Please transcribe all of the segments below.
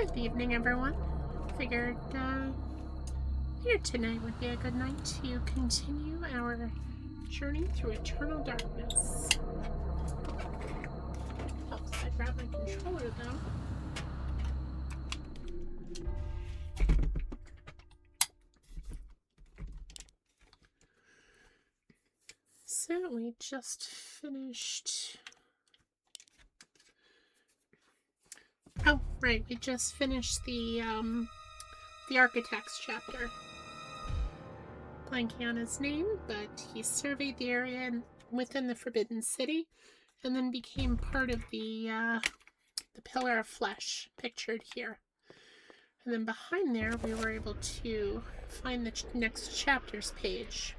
Good evening, everyone. Figured here tonight would be a good night to continue our journey through eternal darkness. Helps I grab my controller, though. So we just finished... Oh, right, we just finished the Architects chapter. Blanking on his name, but he surveyed the area within the Forbidden City, and then became part of the Pillar of Flesh, pictured here. And then behind there, we were able to find the next chapter's page.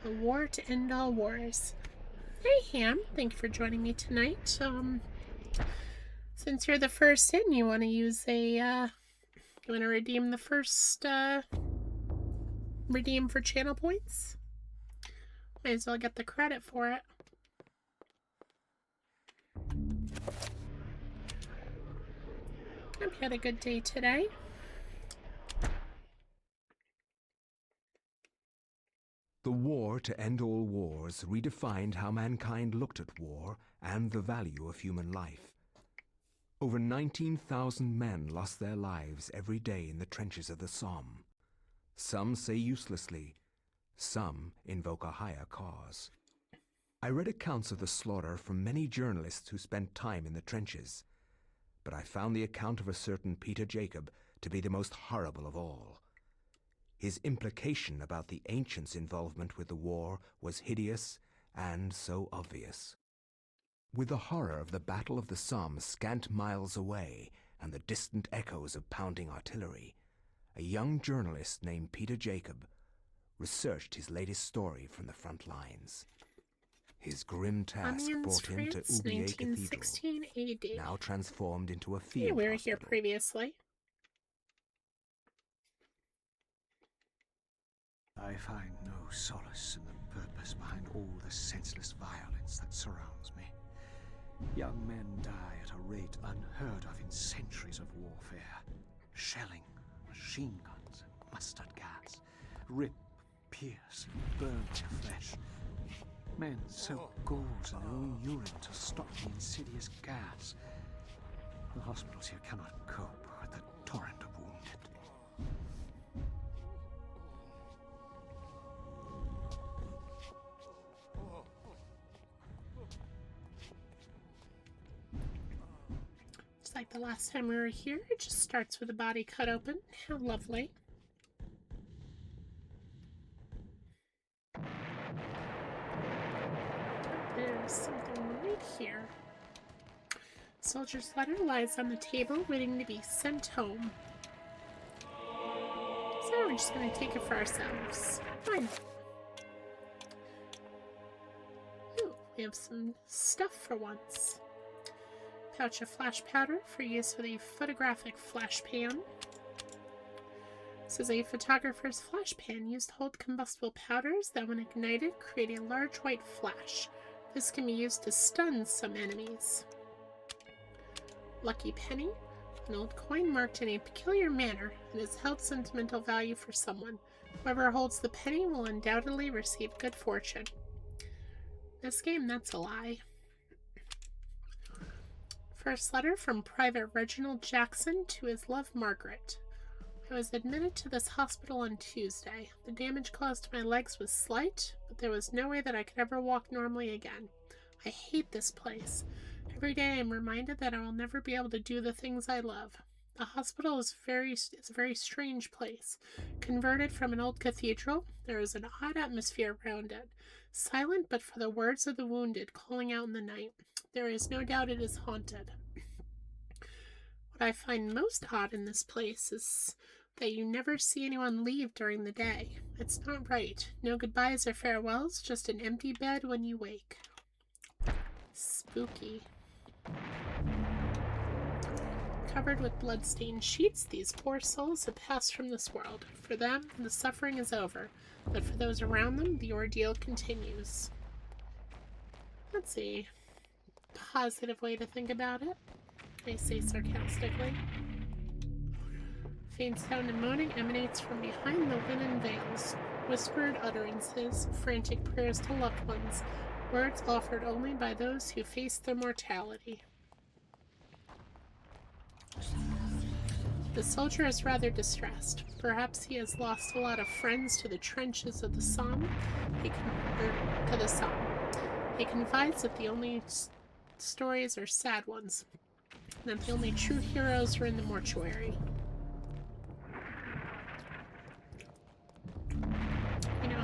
A War to End All Wars. Hey, Ham. Thank you for joining me tonight. Since you're the first in, you want to use you want to redeem the first, redeem for channel points? Might as well get the credit for it. Hope you had a good day today. The War to End All Wars redefined how mankind looked at war and the value of human life. Over 19,000 men lost their lives every day in the trenches of the Somme. Some say uselessly, some invoke a higher cause. I read accounts of the slaughter from many journalists who spent time in the trenches, but I found the account of a certain Peter Jacob to be the most horrible of all. His implication about the ancients' involvement with the war was hideous and so obvious. With the horror of the Battle of the Somme scant miles away and the distant echoes of pounding artillery, a young journalist named Peter Jacob researched his latest story from the front lines. His grim task brought him to Oubliette Cathedral, AD. now transformed into a field we were hospital. here previously. I find no solace in the purpose behind all the senseless violence that surrounds me. Young men die at a rate unheard of in centuries of warfare. Shelling, machine guns, and mustard gas rip, pierce, and burn their flesh. Men soak gauze in their own urine to stop the insidious gas. The hospitals here cannot cope with the torrent of wounded. Just like the last time we were here, it just starts with a body cut open. How lovely. There's something right here. Soldier's letter lies on the table, waiting to be sent home. So we're just going to take it for ourselves. Fine. Ooh, we have some stuff for once. Pouch of flash powder for use with a photographic flash pan. This is a photographer's flash pan used to hold combustible powders that, when ignited, create a large white flash. This can be used to stun some enemies. Lucky penny, an old coin marked in a peculiar manner and has held sentimental value for someone. Whoever holds the penny will undoubtedly receive good fortune. This game, that's a lie. First letter from Private Reginald Jackson to his love, Margaret. I was admitted to this hospital on Tuesday. The damage caused to my legs was slight, but there was no way that I could ever walk normally again. I hate this place. Every day I am reminded that I will never be able to do the things I love. The hospital is a very strange place. Converted from an old cathedral, there is an odd atmosphere around it. Silent but for the words of the wounded calling out in the night. There is no doubt it is haunted. What I find most odd in this place is that you never see anyone leave during the day. It's not right. No goodbyes or farewells, just an empty bed when you wake. Spooky. Covered with blood-stained sheets, these poor souls have passed from this world. For them, the suffering is over, but for those around them, the ordeal continues. That's a positive way to think about it, I say sarcastically. Faint sound and moaning emanates from behind the linen veils. Whispered utterances, frantic prayers to loved ones, words offered only by those who face their mortality. The soldier is rather distressed. Perhaps he has lost a lot of friends to the trenches of the Somme. He confides that the only stories are sad ones, and that the only true heroes are in the mortuary.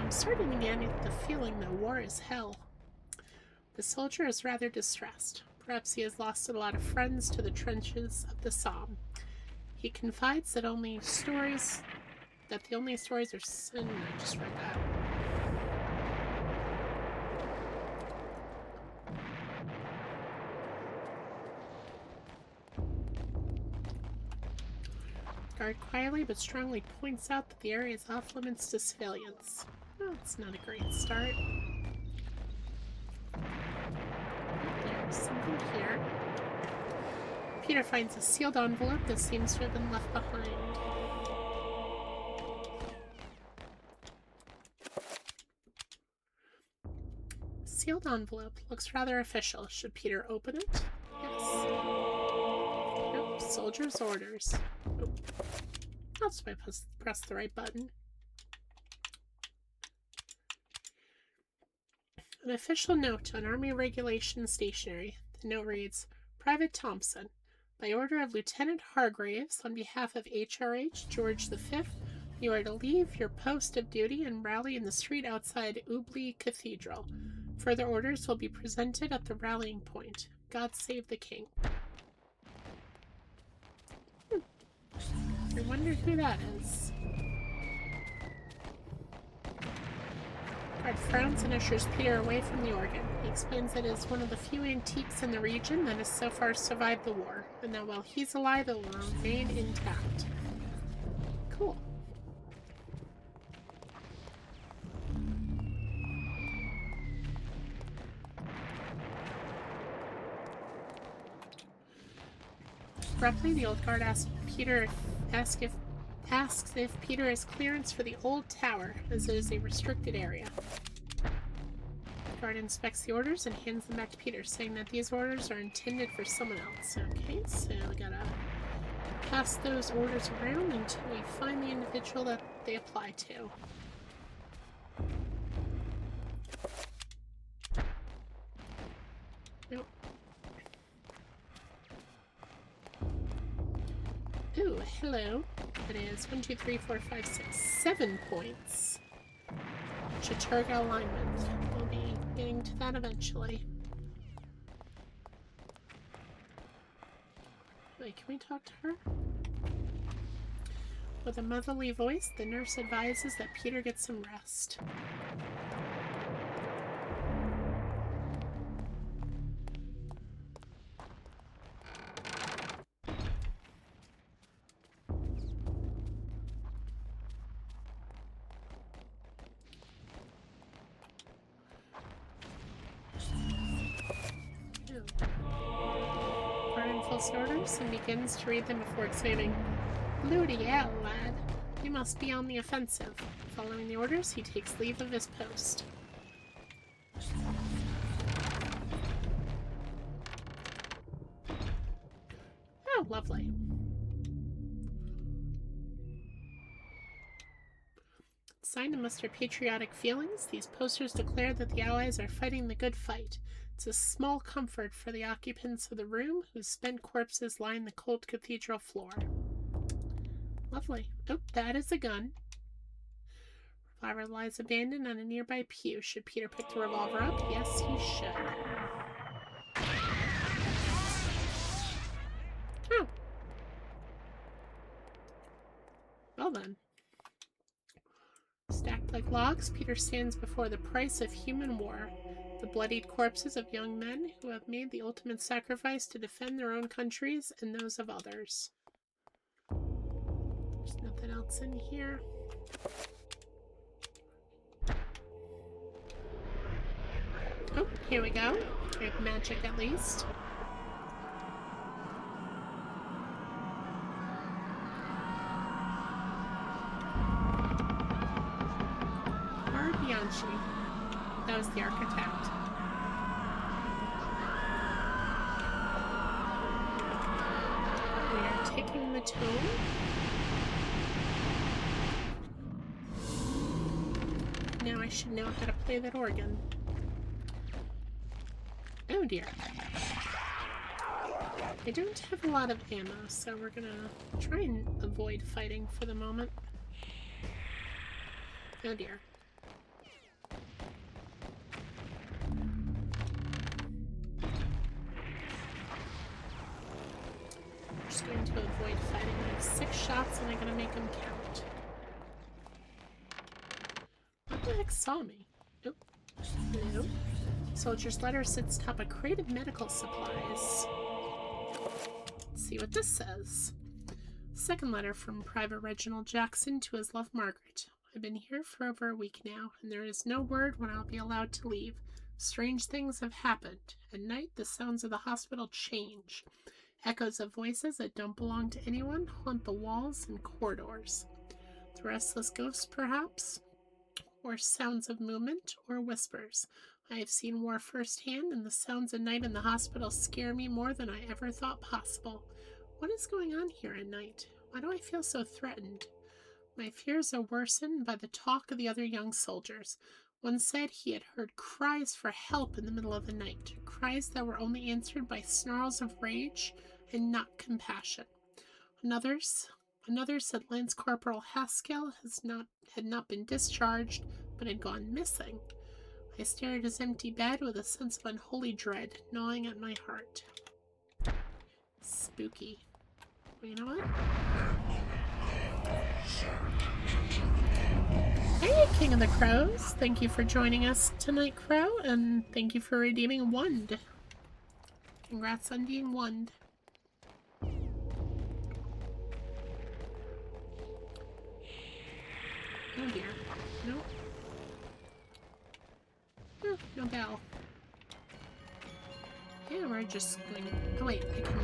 I'm starting to get the feeling that war is hell. The soldier is rather distressed. Perhaps he has lost a lot of friends to the trenches of the Somme. He confides that the only stories are sin. I just read that. Guard quietly but strongly points out that the area is off limits to civilians. Well, it's not a great start. There's something here. Peter finds a sealed envelope that seems to have been left behind. Sealed envelope looks rather official. Should Peter open it? Yes. Nope. Soldier's orders. Nope. That's why I press the right button. An official note on Army Regulation Stationery. The note reads, Private Thompson, by order of Lieutenant Hargraves, on behalf of HRH George V, you are to leave your post of duty and rally in the street outside Ubly Cathedral. Further orders will be presented at the rallying point. God save the King. I wonder who that is. Guard frowns and ushers Peter away from the organ. He explains that it is one of the few antiques in the region that has so far survived the war, and that while he's alive, it will remain intact. Cool. Abruptly, the old guard asks if Peter has clearance for the old tower, as it is a restricted area. The guard inspects the orders and hands them back to Peter, saying that these orders are intended for someone else. Okay, so we gotta pass those orders around until we find the individual that they apply to. Nope. Ooh, hello. It is 1, 2, 3, 4, 5, 6, 7 points. Chaturga alignment. We'll be getting to that eventually. Wait, can we talk to her? With a motherly voice, the nurse advises that Peter get some rest. Orders and begins to read them before exclaiming, Bloody hell, lad. You must be on the offensive. Following the orders, he takes leave of his post. Oh, lovely. Signed to muster patriotic feelings, these posters declare that the Allies are fighting the good fight. It's a small comfort for the occupants of the room whose spent corpses line the cold cathedral floor. Lovely. Oh, that is a gun. Revolver lies abandoned on a nearby pew. Should Peter pick the revolver up? Yes, he should. Oh. Well then. Stacked like logs, Peter stands before the price of human war. The bloodied corpses of young men who have made the ultimate sacrifice to defend their own countries and those of others. There's nothing else in here. Oh, here we go. We have magic at least. was the architect. We are taking the tone. Now I should know how to play that organ. Oh dear. I don't have a lot of ammo, so we're gonna try and avoid fighting for the moment. Oh dear. I'm just going to avoid fighting. I have 6 shots and I'm gonna make them count. What the heck saw me? Nope. No. Soldier's letter sits atop a crate of medical supplies. Let's see what this says. Second letter from Private Reginald Jackson to his love Margaret. I've been here for over a week now, and there is no word when I'll be allowed to leave. Strange things have happened. At night, the sounds of the hospital change. Echoes of voices that don't belong to anyone haunt the walls and corridors. The restless ghosts, perhaps? Or sounds of movement, or whispers. I have seen war firsthand, and the sounds at night in the hospital scare me more than I ever thought possible. What is going on here at night? Why do I feel so threatened? My fears are worsened by the talk of the other young soldiers. One said he had heard cries for help in the middle of the night, cries that were only answered by snarls of rage and not compassion. Another said Lance Corporal Haskell had not been discharged, but had gone missing. I stared at his empty bed with a sense of unholy dread gnawing at my heart. Spooky. Well, you know what? Hey, King of the Crows! Thank you for joining us tonight, Crow, and thank you for redeeming Wand. Congrats on being Wand. Oh dear. Nope. Oh, no bell. Yeah, we're just going... Oh wait, I can...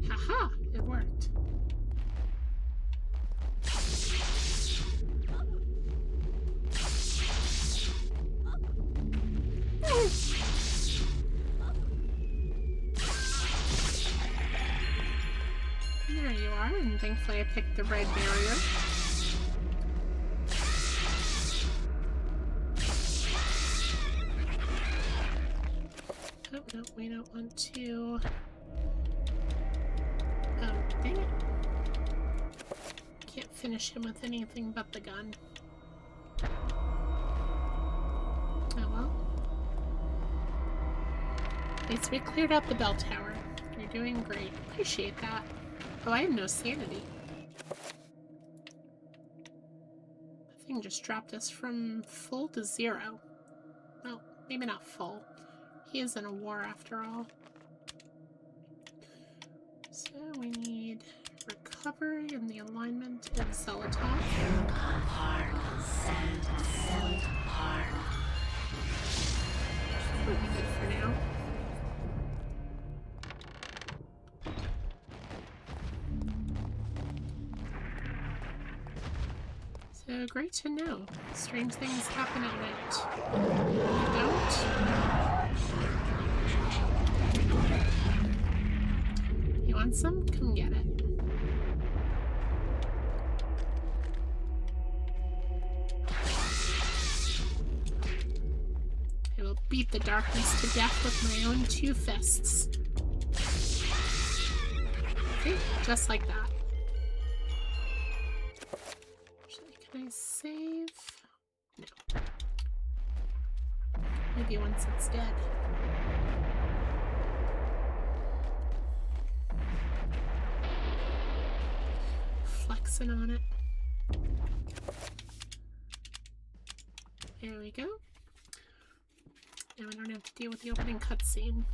Haha! It worked. There you are, and thankfully I picked the red barrier. Oh, no, we don't want to... Oh, dang it. Can't finish him with anything but the gun. Oh well. At least we cleared out the bell tower. You're doing great. Appreciate that. Oh, I have no sanity. The thing just dropped us from full to 0. Well, maybe not full. He is in a war after all. So we need recovery and the alignment of Zelotoff. Would be good for now. So great to know. Strange things happen at night. Don't. You want some? Come get it. I will beat the darkness to death with my own 2 fists. Okay, just like that. Can I save? No. Maybe once it's dead. Flexing on it. There we go. Now I don't have to deal with the opening cutscene.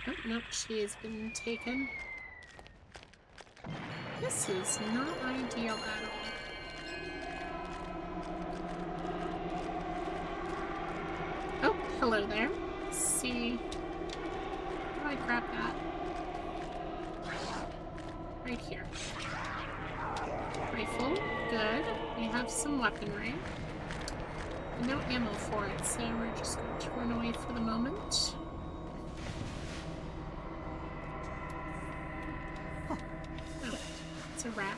Oh, nope, she has been taken. This is not ideal at all. hello there. Let's see. How do I grab that? Right here. Rifle. Good. We have some weaponry. And no ammo for it, so we're just going to run away for the moment. Oh, it's a rat.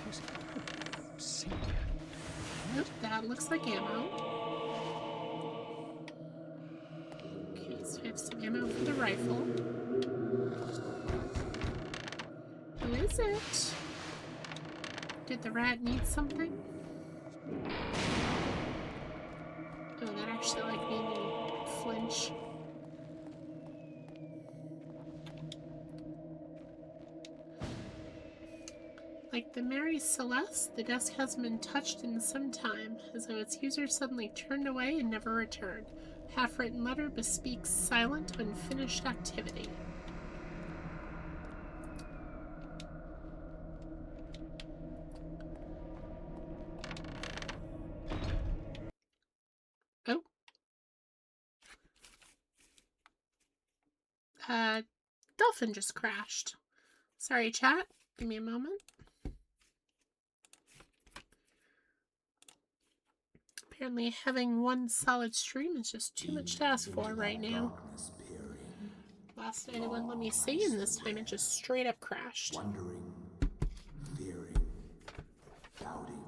Nope, that looks like ammo. Okay, so we have some ammo for the rifle. Who is it? Did the rat need something? Oh, that actually like made me flinch. Like the Mary Celeste, the desk hasn't been touched in some time, as though its user suddenly turned away and never returned. Half-written letter bespeaks silent, unfinished activity. Oh. Dolphin just crashed. Sorry, chat. Give me a moment. Apparently having one solid stream is just too much to ask for right now. Last night it wouldn't let me see, and this time it just straight up crashed. Wondering, fearing, doubting.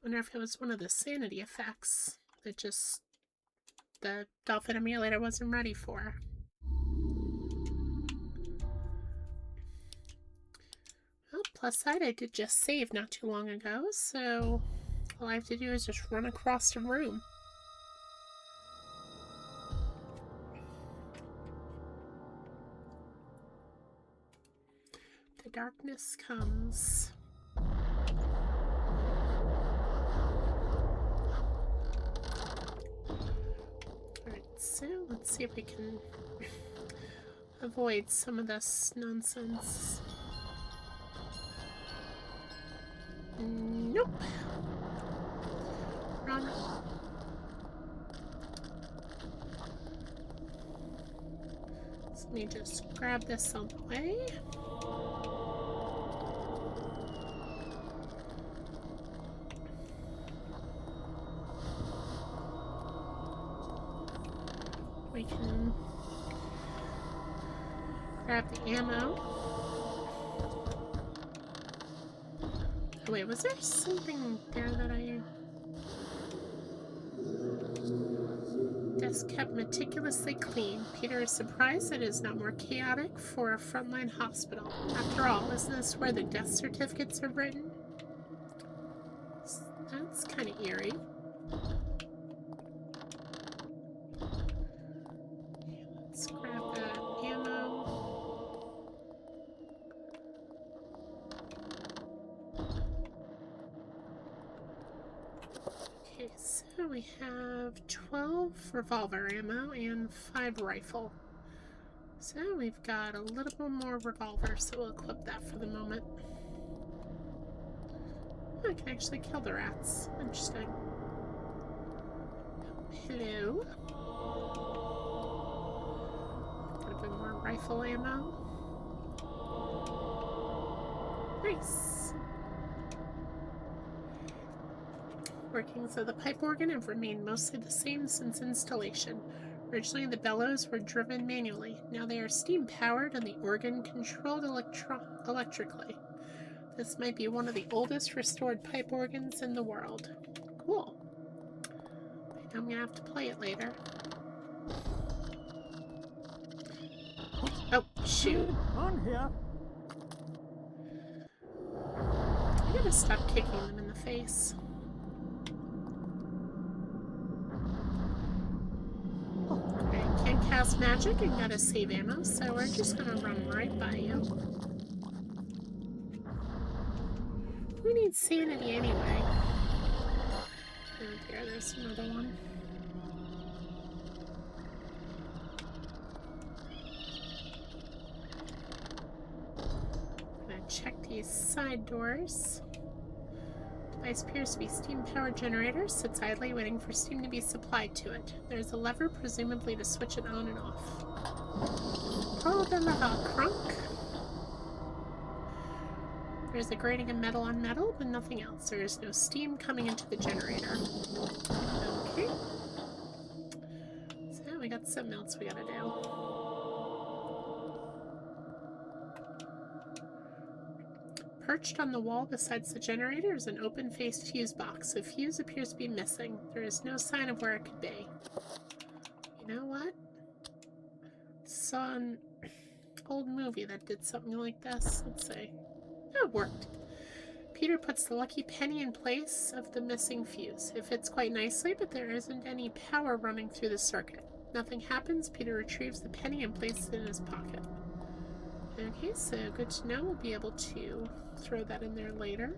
Wonder if it was one of the sanity effects that just the Dolphin emulator wasn't ready for. Well, plus side, I did just save not too long ago, so all I have to do is just run across the room. The darkness comes. Alright, so let's see if we can avoid some of this nonsense. Nope. Run. So let me just grab this on the way. We can grab the ammo. Oh, wait, was there something there that I... Desk kept meticulously clean. Peter is surprised that it is not more chaotic for a frontline hospital. After all, isn't this where the death certificates are written? That's kind of eerie. Let's grab that ammo. Okay, so we have 12 revolver ammo and 5 rifle. So we've got a little bit more revolver, so we'll equip that for the moment. I can actually kill the rats. Interesting. Hello. Got a bit more rifle ammo. Nice. Workings of the pipe organ have remained mostly the same since installation. Originally, the bellows were driven manually. Now they are steam-powered and the organ controlled electrically. This might be one of the oldest restored pipe organs in the world. Cool. I'm gonna have to play it later. Oh, shoot. On here. I gotta stop kicking them in the face. I can't cast magic and gotta save ammo, so we're just gonna run right by you. Who needs sanity anyway? Oh dear, there's another one. I'm gonna check these side doors. Do I device appears to be a steam-powered generator, sits idly waiting for steam to be supplied to it. There's a lever, presumably to switch it on and off. Pull the lever, crunk. There's a grating of metal on metal, but nothing else. There is no steam coming into the generator. Okay. So we got something else we gotta do. Perched on the wall beside the generator is an open-faced fuse box. The fuse appears to be missing. There is no sign of where it could be. You know what? Saw an old movie that did something like this. Let's see. Oh, it worked. Peter puts the lucky penny in place of the missing fuse. It fits quite nicely, but there isn't any power running through the circuit. Nothing happens. Peter retrieves the penny and places it in his pocket. Okay, so good to know. We'll be able to throw that in there later.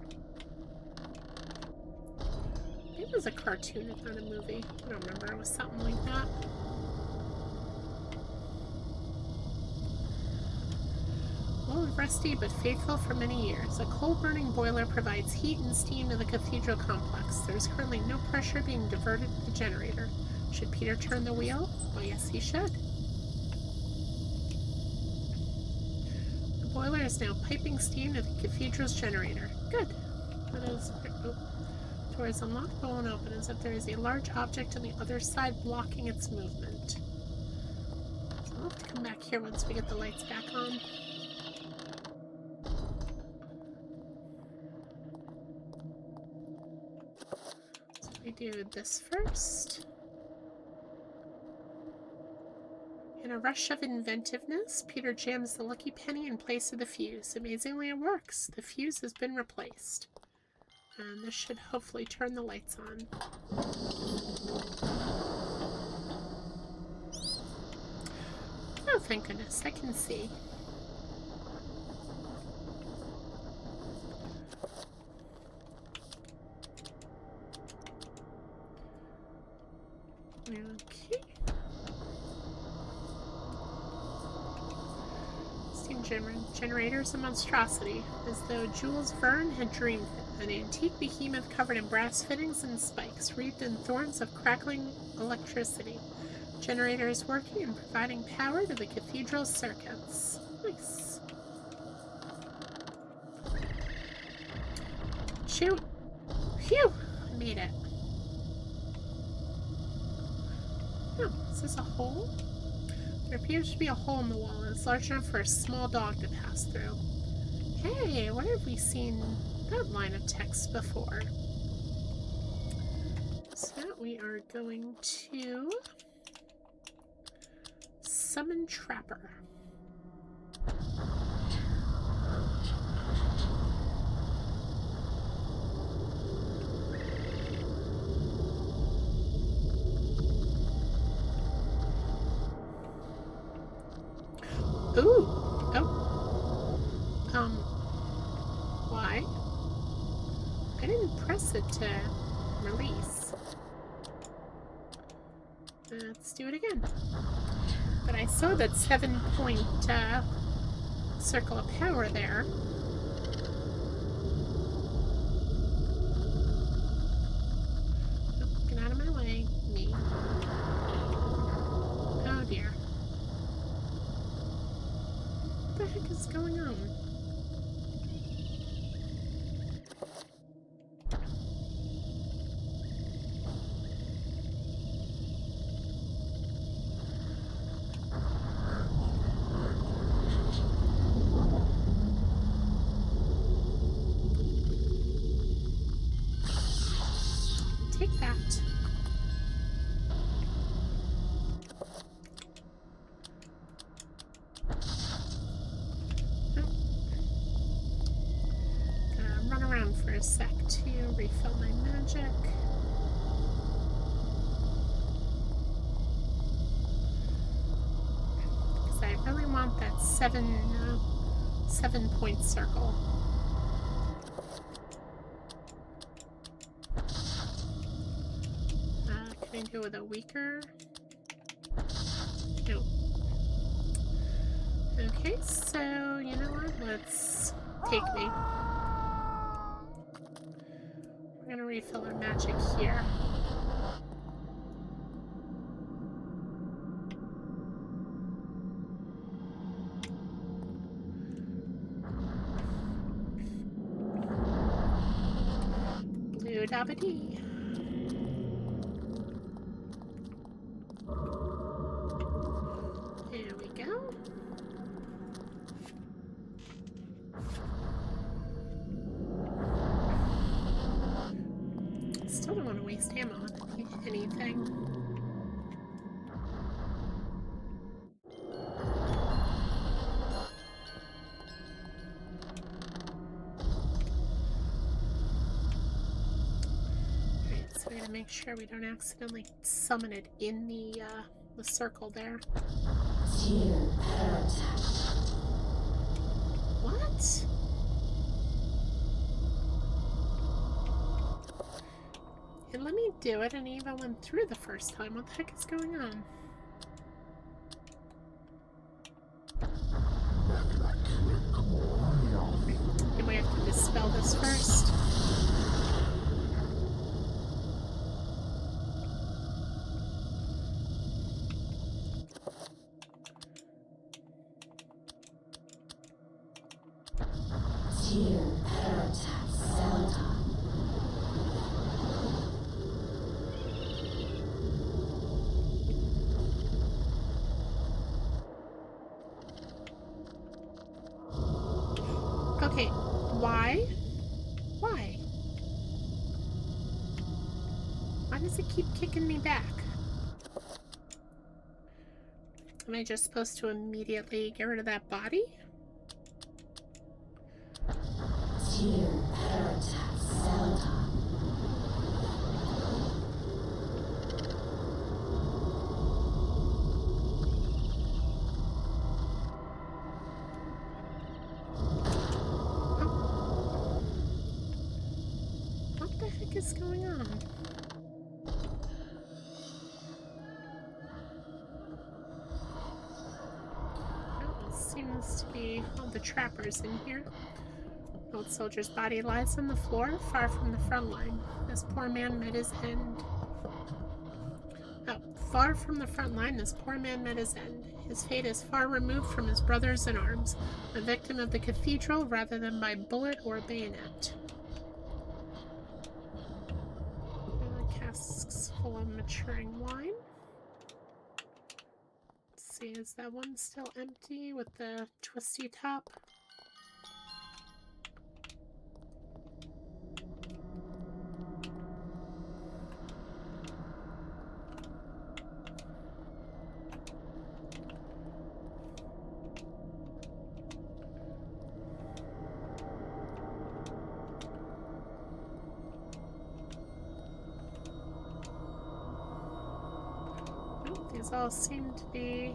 It was a cartoon, if not a movie. I don't remember. It was something like that. Old, rusty, but faithful for many years. A coal-burning boiler provides heat and steam to the cathedral complex. There is currently no pressure being diverted to the generator. Should Peter turn the wheel? Well, yes, he should. The boiler is now piping steam to the cathedral's generator. Good. That is... Oh. Door is unlocked but won't open, as if there is a large object on the other side blocking its movement. So we'll have to come back here once we get the lights back on. So we do this first. In a rush of inventiveness, Peter jams the lucky penny in place of the fuse. Amazingly, it works. The fuse has been replaced. And this should hopefully turn the lights on. Oh, thank goodness, I can see. Okay. Steam generator's a monstrosity, as though Jules Verne had dreamed it. An antique behemoth covered in brass fittings and spikes, wreathed in thorns of crackling electricity. Generator is working and providing power to the cathedral circuits. Nice. Shoot! Phew! I made it. Oh, is this a hole? There appears to be a hole in the wall, and it's large enough for a small dog to pass through. Hey, where have we seen that line of text before? So we are going to summon Trapper. Ooh. Oh. Why? I didn't press it to release. Let's do it again. But I saw that 7-point circle of power there. Oh, get out of my way, me. Oh dear. What the heck is going on? Take that. Run around for a sec to refill my magic. Because I really want that 7-point circle. Can I go with a weaker? No. Okay, so you know what? Let's take me. We're refill our magic here. Blue dabba-dee. There we go. Still don't want to waste ammo on anything. Alright, so we gotta make sure we don't accidentally summon it in the circle there. What? It let me do it and it even went through the first time. What the heck is going on? Do we have to dispel this first? Okay, why? Why? Why does it keep kicking me back? Am I just supposed to immediately get rid of that body? What the heck is going on? Well, it seems to be all the trappers in here. Old soldier's body lies on the floor, far from the front line. This poor man met his end. Oh, far from the front line, this poor man met his end. His fate is far removed from his brothers in arms, a victim of the cathedral rather than by bullet or bayonet. Casks full of maturing wine. Let's see, is that one still empty with the twisty top? These all seem to be...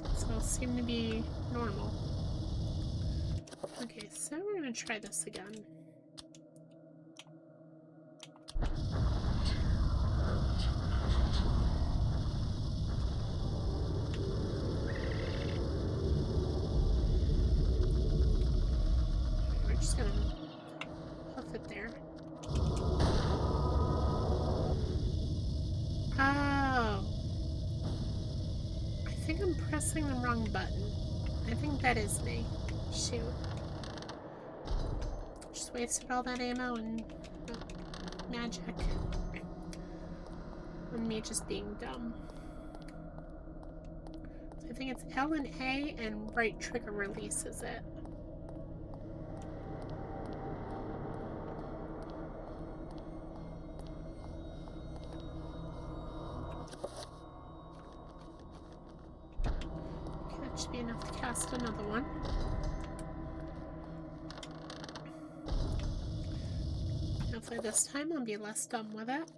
These all seem to be normal. Okay, so we're gonna try this again. We're just gonna hoof it there. Oh. I think I'm pressing the wrong button. I think that is me. Shoot. Just wasted all that ammo and magic. And me just being dumb. So I think it's L and A and right trigger releases it. Should be enough to cast another one. Hopefully this time I'll be less dumb with it.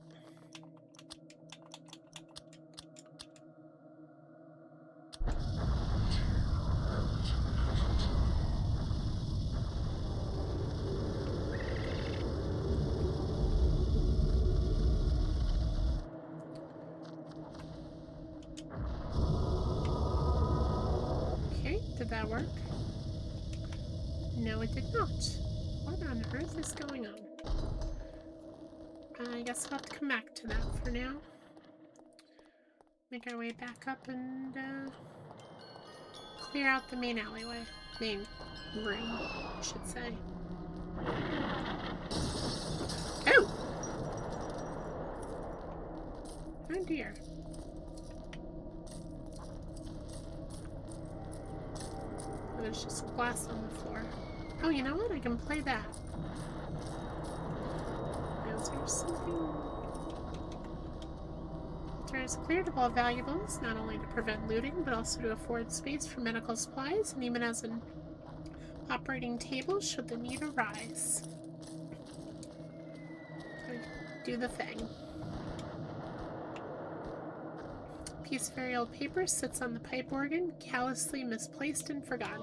Did that work? No, it did not. What on earth is going on? I guess I'll have to come back to that for now. Make our way back up and clear out the main alleyway. Main room, I should say. Oh! Oh dear. Oh, there's just glass on the floor. Oh, you know what? I can play that. Is there something? Is cleared of all valuables, not only to prevent looting, but also to afford space for medical supplies, and even as an operating table should the need arise. Do the thing. A piece of very old paper sits on the pipe organ, callously misplaced and forgotten.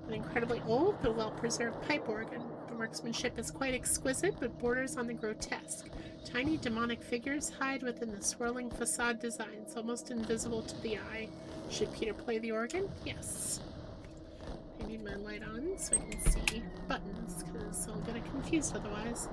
An incredibly old but well-preserved pipe organ. The workmanship is quite exquisite, but borders on the grotesque. Tiny demonic figures hide within the swirling facade designs, almost invisible to the eye. Should Peter play the organ? Yes. I need my light on so I can see buttons, because I'll get confused otherwise.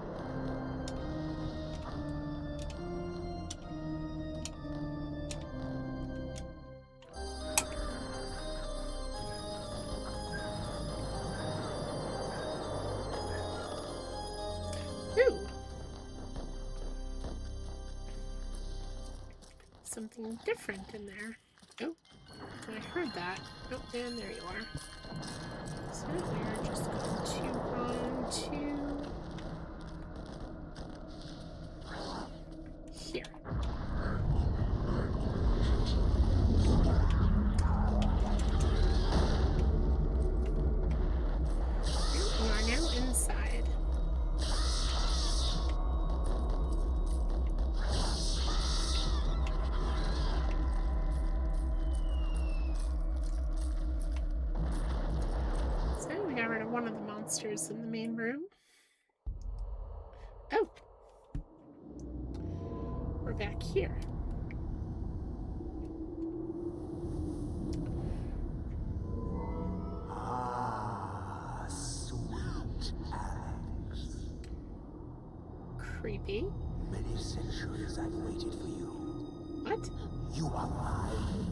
Something different in there. Oh, I heard that. Oh, and there you are. So we're just going to run to here. We are now inside. One of the monsters in the main room. Oh! We're back here. Ah, sweet Alex. Creepy. Many centuries I've waited for you. What? You are mine.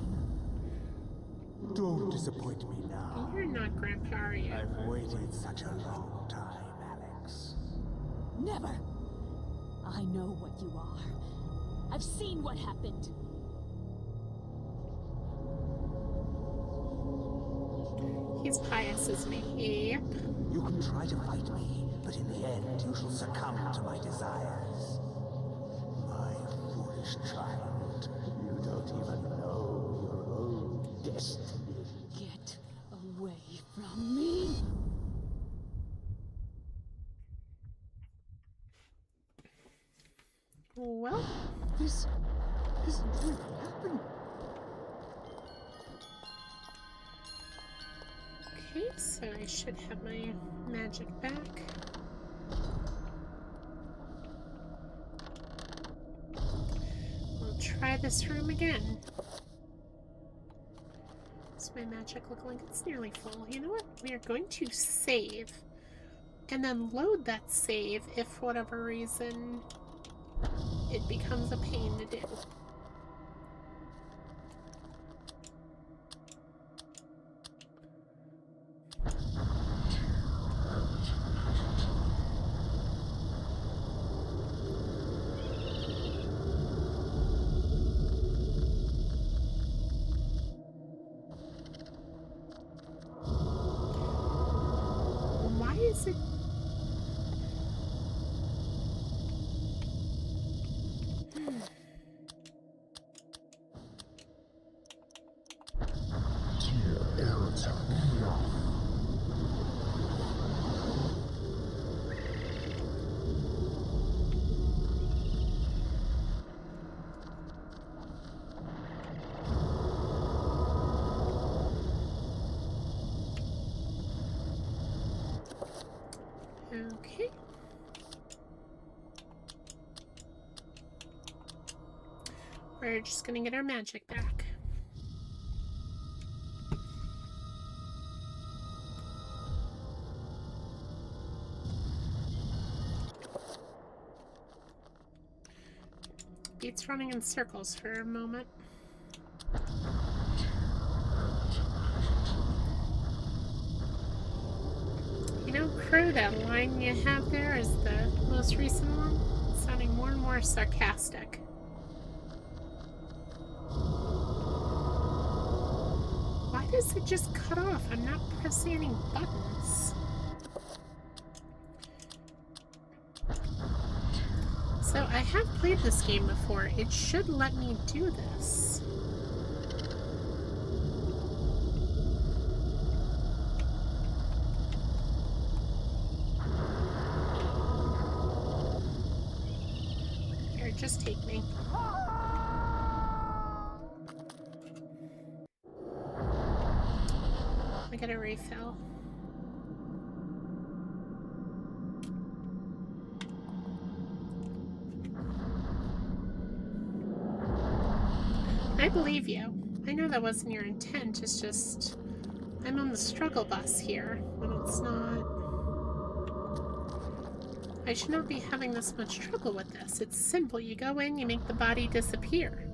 Don't disappoint me now. You're not Grandpa, are you? I've waited such a long time, Alex. Never. I know what you are. I've seen what happened. He's pious, isn't he? Yep. You can try to fight me, but in the end you shall succumb to my desires. My foolish child, you don't even know your own destiny. Get away from me. Well, This isn't really happening. okay, so I should have my magic back. We'll try this room again. Does my magic look like it's nearly full? You know what? We are going to save and then load that save if for whatever reason it becomes a pain to do. Why is it? Okay. We're just gonna get our magic back. Beats running in circles for a moment. You know, Crow, that line you have there is the most recent one, sounding more and more sarcastic. Why does it just cut off? I'm not pressing any buttons. So I have played this game before. It should let me do this. Here, just take me. I got a refill. I believe you. I know that wasn't your intent, it's just... I'm on the struggle bus here, when it's not... I should not be having this much trouble with this. It's simple. You go in, you make the body disappear.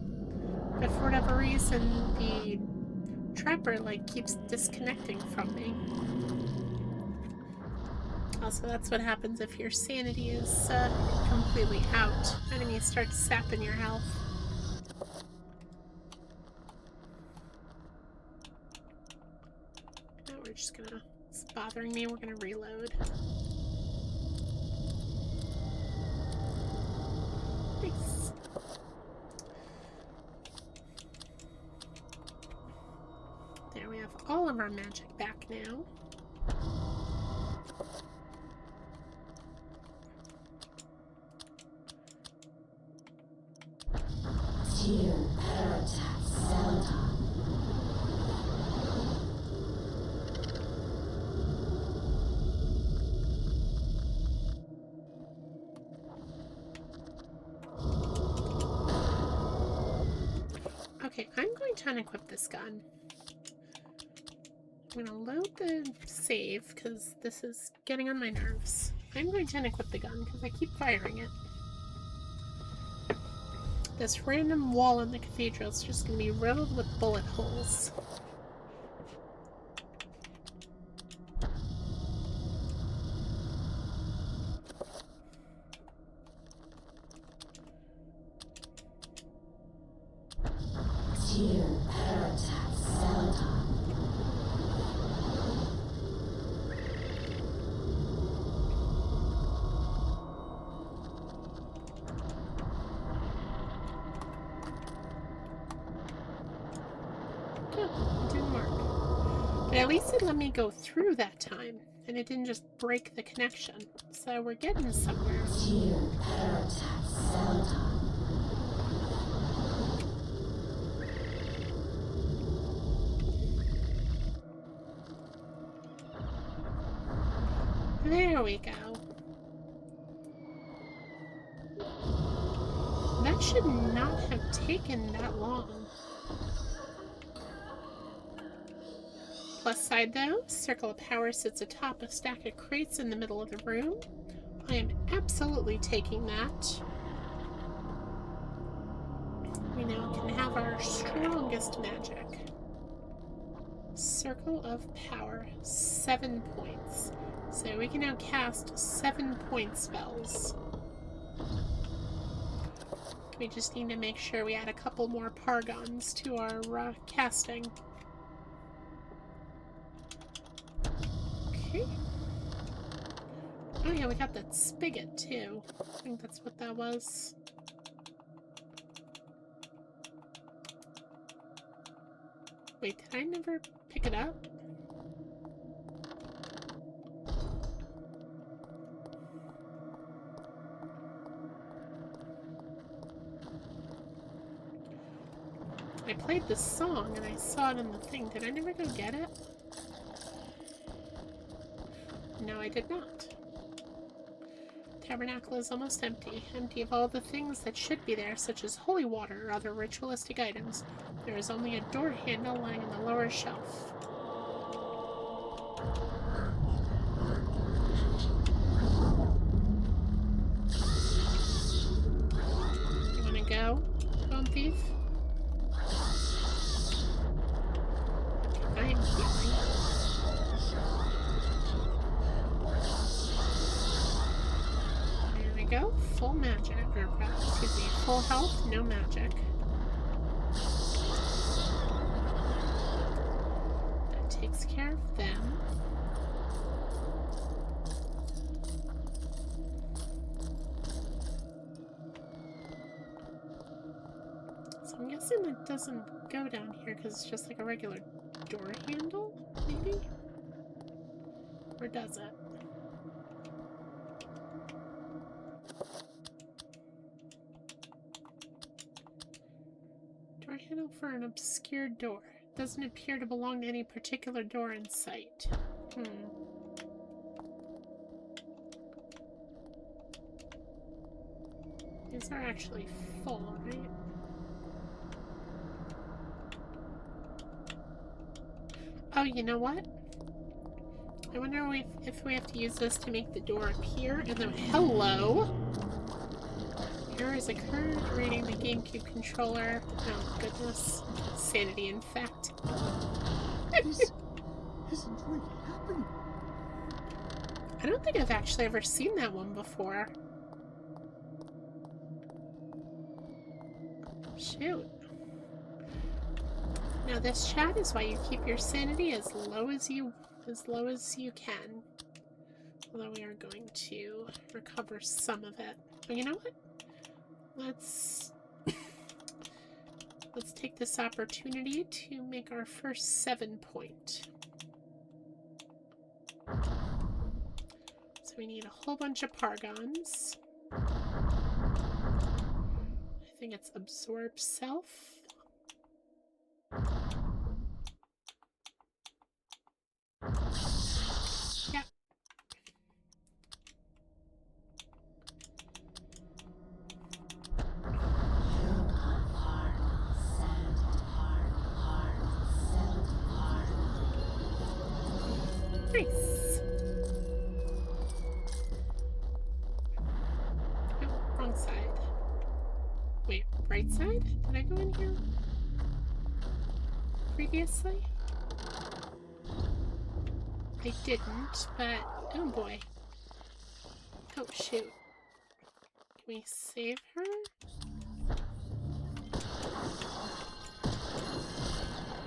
But for whatever reason, the trapper, keeps disconnecting from me. Also, that's what happens if your sanity is completely out. Enemies start sapping your health. We're just gonna... It's bothering me. We're gonna reload. Nice. There, we have all of our magic back now. Okay, I'm going to unequip this gun. I'm going to load the save, because this is getting on my nerves. I'm going to unequip the gun, because I keep firing it. This random wall in the cathedral is just going to be riddled with bullet holes. It didn't work. But at least it let me go through that time, and it didn't just break the connection. So we're getting somewhere. There we go. That should not have taken that long. Plus side though, Circle of Power sits atop a stack of crates in the middle of the room. I am absolutely taking that. We now can have our strongest magic. Circle of Power, 7 points. So we can now cast 7-point spells. We just need to make sure we add a couple more pargons to our casting. Okay. Oh yeah, we got that spigot too. I think that's what that was. Wait, did I never pick it up? I played this song and I saw it in the thing. Did I never go get it? No, I did not. Tabernacle is almost empty. Empty of all the things that should be there, such as holy water or other ritualistic items. There is only a door handle lying on the lower shelf. You wanna go? bone thief. Okay, I am healing. There we go. Full magic. Or, excuse me, full health, no magic. That takes care of them. So I'm guessing it doesn't go down here because it's just like a regular door handle, maybe? Or does it? Door handle for an obscure door. It doesn't appear to belong to any particular door in sight. These are actually full, right? Oh, you know what? I wonder if we have to use this to make the door appear, and then— hello! Errors occurred reading the GameCube controller. Oh, goodness. Sanity, in fact. This isn't really happening. I don't think I've actually ever seen that one before. Shoot. Now this chat is why you keep your sanity as low as you can. Although we are going to recover some of it. Oh, you know what? Let's take this opportunity to make our first 7 point. So we need a whole bunch of pargons. I think it's absorb self. Yeah. Nice. Oh, wrong side. Wait, right side? Did I go in here previously? I didn't, but oh boy. Oh shoot. Can we save her?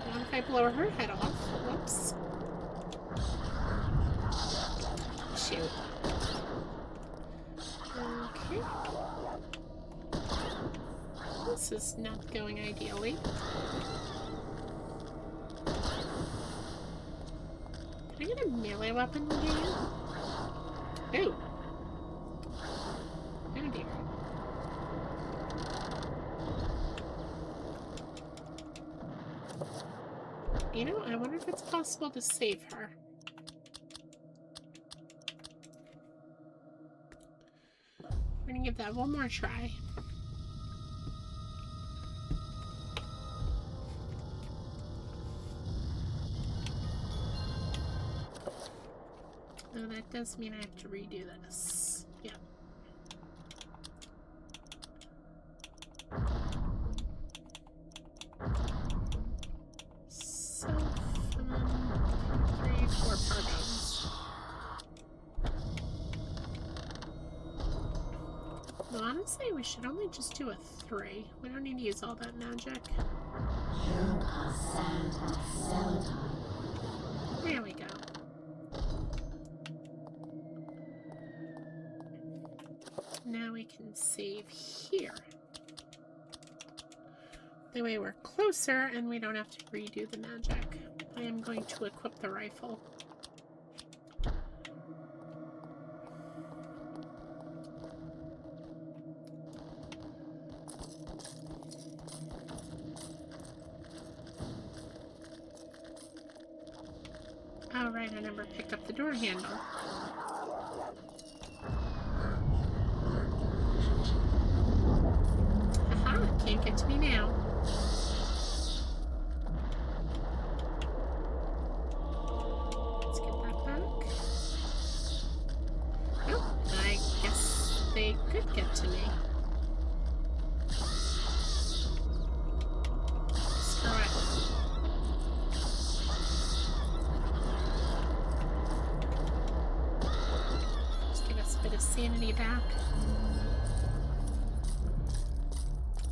What if I blow her head off? Whoops. Shoot. Okay. This is not going ideally. Can I get a melee weapon again? Ooh. Oh dear. You know, I wonder if it's possible to save her. We're gonna give that one more try. No, that does mean I have to redo this. Yeah. So, 2, 3, 4 pargons. No, honestly, we should only just do a 3. We don't need to use all that magic. There we go. Now we can save here. That way we're closer and we don't have to redo the magic. I am going to equip the rifle. Oh right, I never picked up the door handle. Aha, can't get to me now. Let's get that back. Oh, I guess they could get to me.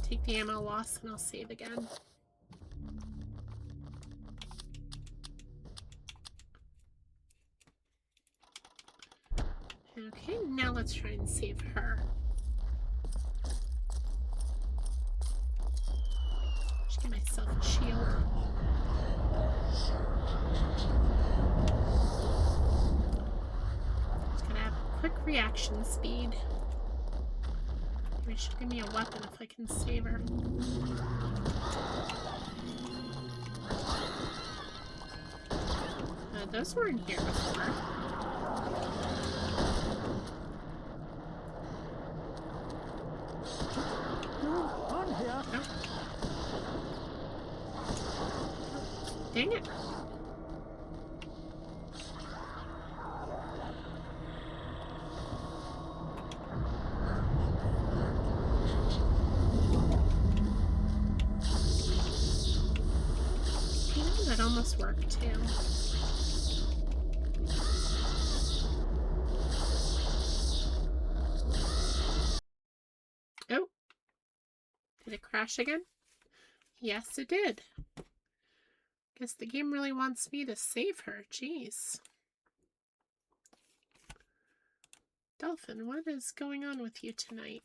Take the ammo loss and I'll save again. Okay, now let's try and save her. Just get myself a shield. Just gotta have a quick reaction speed. Maybe she'll give me a weapon if I can save her. Those weren't here before. On here. Oh. Dang it. That almost worked too. Oh. Did it crash again? Yes, it did. Guess the game really wants me to save her. Jeez. Dolphin, what is going on with you tonight?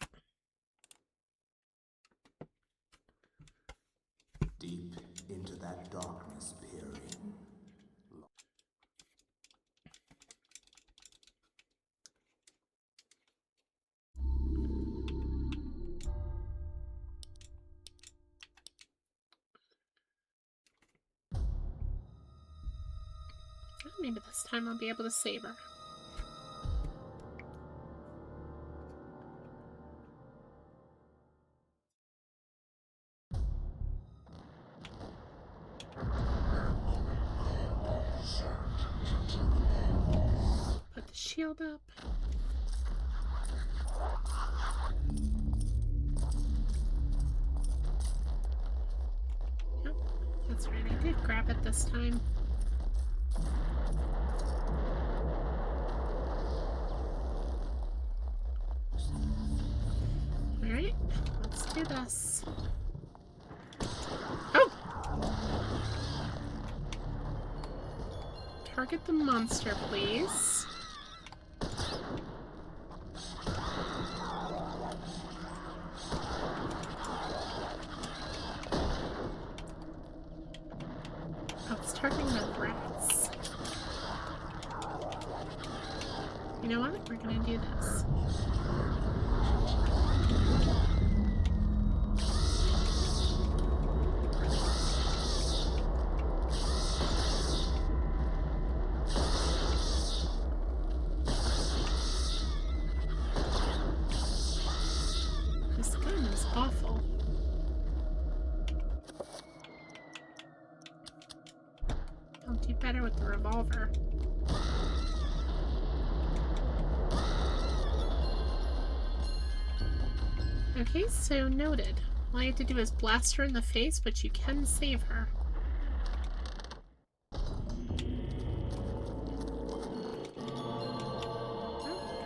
Deep into that darkness peering. Maybe this time I'll be able to save her. Put the shield up. Yep, that's right, I did grab it this time. Alright, let's do this. Oh! Target the monster, please. Oh, it's targeting the rats. You know what? We're gonna do this. This gun is awful. I'll do better with the revolver. Okay, so noted. All I have to do is blast her in the face, but you can save her. Oh,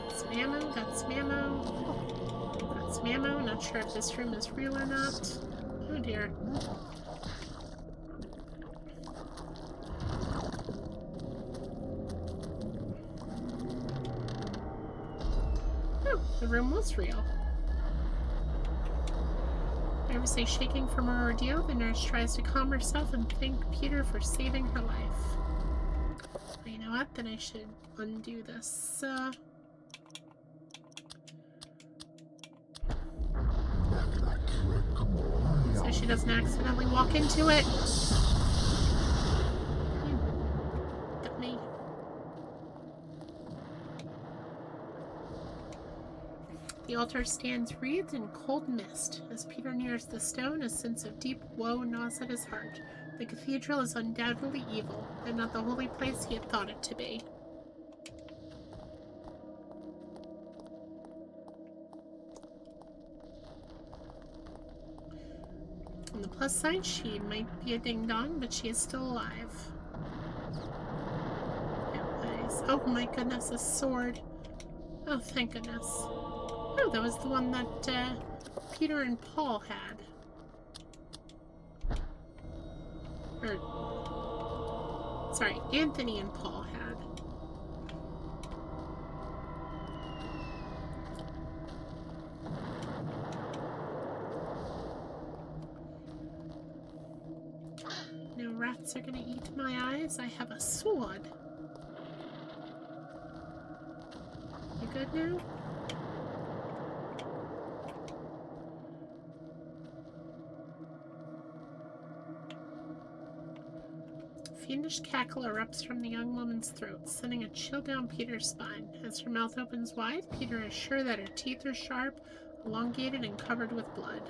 got some ammo, got some ammo. Got some ammo, not sure if this room is real or not. Oh dear. Oh, the room was real. Nervously shaking from her ordeal, the nurse tries to calm herself and thank Peter for saving her life. Well, you know what? Then I should undo this. So she doesn't accidentally walk into it. Got me. The altar stands wreathed in cold mist. As Peter nears the stone, a sense of deep woe gnaws at his heart. The cathedral is undoubtedly evil, and not the holy place he had thought it to be. On the plus side, she might be a ding-dong, but she is still alive. Yeah, nice. Oh my goodness, a sword. Oh, thank goodness. Oh, that was the one that Peter and Paul had. Or, sorry, Anthony and Paul had. No rats are gonna eat my eyes. I have a sword. You good now? Fiendish cackle erupts from the young woman's throat, sending a chill down Peter's spine. As her mouth opens wide, Peter is sure that her teeth are sharp, elongated, and covered with blood.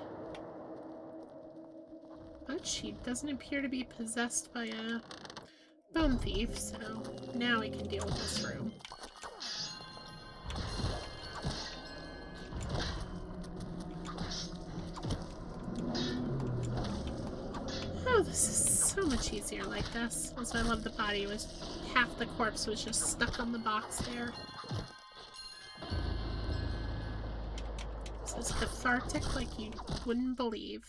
But she doesn't appear to be possessed by a bone thief, so now we can deal with this room. Oh, this is so much easier like this. Also, I love the body was half the corpse was just stuck on the box there. This is cathartic like you wouldn't believe.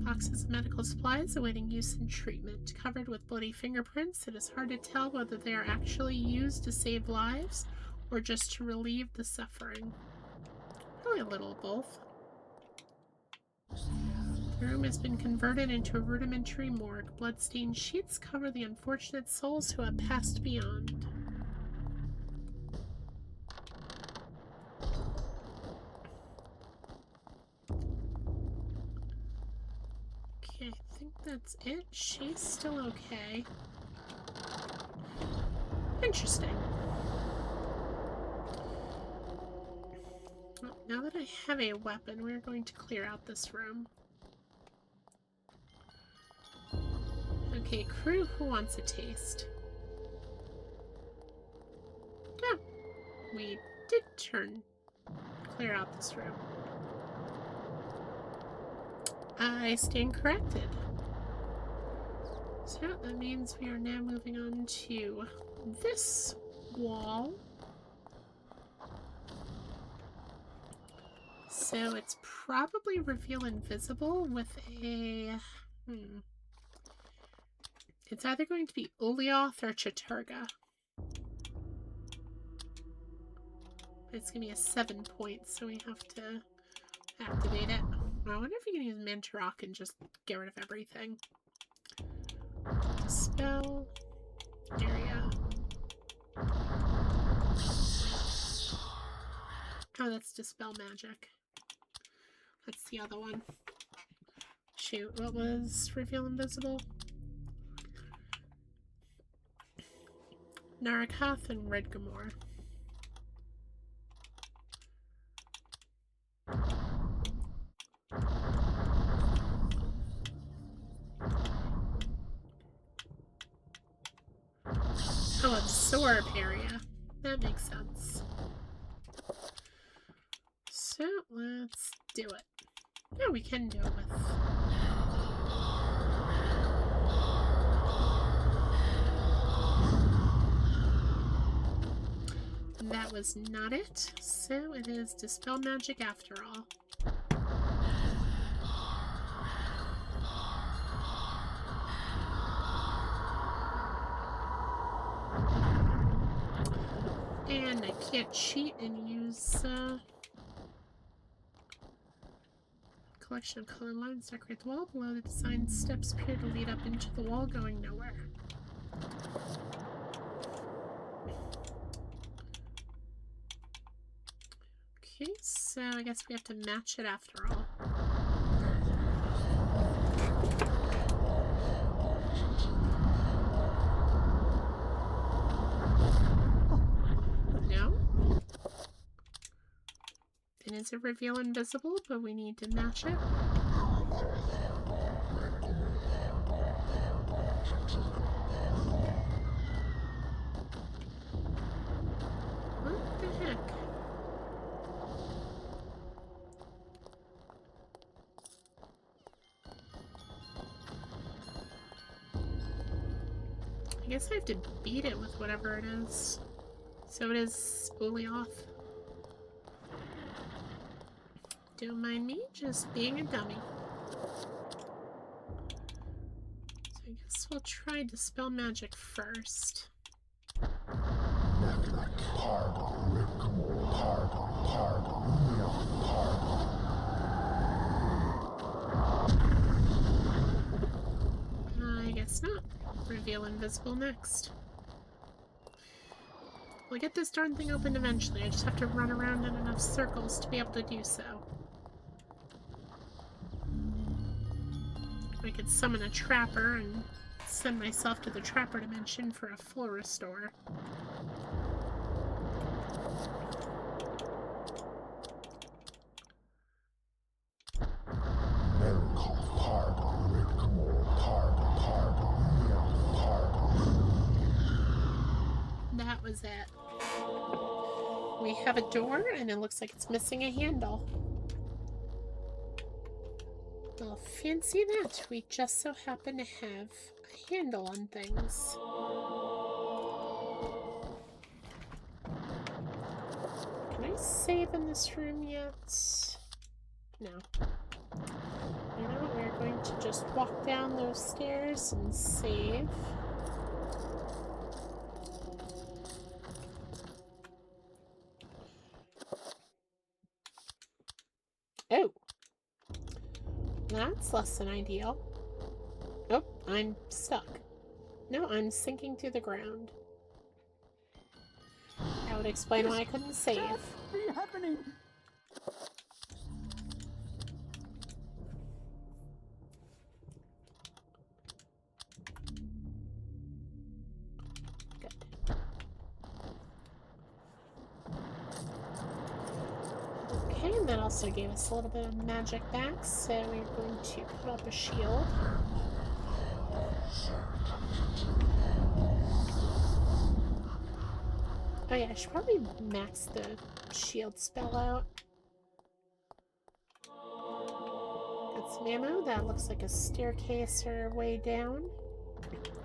Boxes of medical supplies awaiting use and treatment. Covered with bloody fingerprints, it is hard to tell whether they are actually used to save lives or just to relieve the suffering. Probably a little of both. The room has been converted into a rudimentary morgue. Bloodstained sheets cover the unfortunate souls who have passed beyond. Okay, I think that's it. She's still okay. Interesting. Well, now that I have a weapon, we're going to clear out this room. Okay, crew, who wants a taste? Oh, we did clear out this room. I stand corrected. So that means we are now moving on to this wall. So it's probably reveal invisible with a... It's either going to be Ulioth or Chaturga. It's going to be a 7 point, so we have to activate it. I wonder if we can use Mantorok and just get rid of everything. Dispel. Area. Oh, that's Dispel Magic. That's the other one. Shoot, what was Reveal Invisible? Narakath and Redgamore. Oh, absorb area. That makes sense. So, let's do it. Yeah, we can do it with... That was not it. So, it is Dispel Magic after all. And I can't cheat and use collection of color lines decorate the wall. Below the design steps appear to lead up into the wall, going nowhere. Okay, so I guess we have to match it after all. No? It is a reveal invisible, but we need to match it. What the heck? I guess I have to beat it with whatever it is. So it is fully off. Don't mind me, just being a dummy. So I guess we'll try Dispel Magic first. I guess not. Reveal Invisible next. We'll get this darn thing open eventually. I just have to run around in enough circles to be able to do so. I could summon a trapper and send myself to the trapper dimension for a full restore. That was it. We have a door, and it looks like it's missing a handle. Well, fancy that. We just so happen to have a handle on things. Can I save in this room yet? No. You know, we're going to just walk down those stairs and save. Oh! That's less than ideal. Oh, I'm stuck. No, I'm sinking through the ground. That would explain why I couldn't save. What's happening? Good. Okay, and that also gave us a little bit of magic back, so we're going to put up a shield. Oh yeah, I should probably max the shield spell out. Got some ammo. That looks like a staircase or a way down.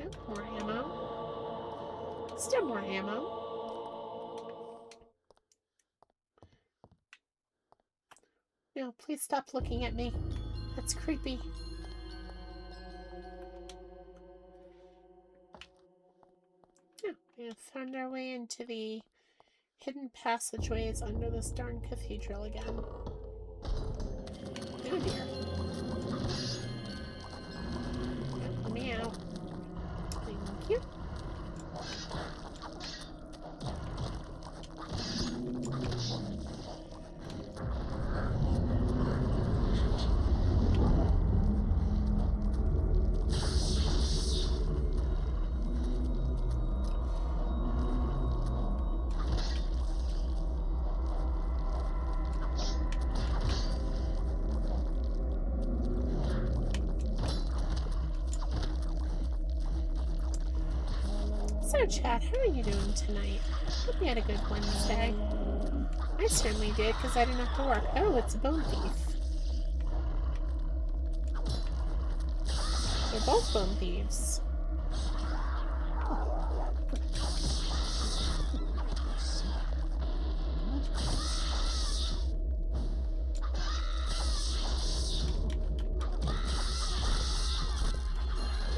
Nope, more ammo. Still more ammo. No, please stop looking at me. That's creepy. Yeah, we have found our way into the hidden passageways under this darn cathedral again. Oh dear. Let me out. Thank you. So, Chad, how are you doing tonight? Hope you had a good Wednesday. I certainly did, because I didn't have to work. Oh, it's a bone thief. They're both bone thieves.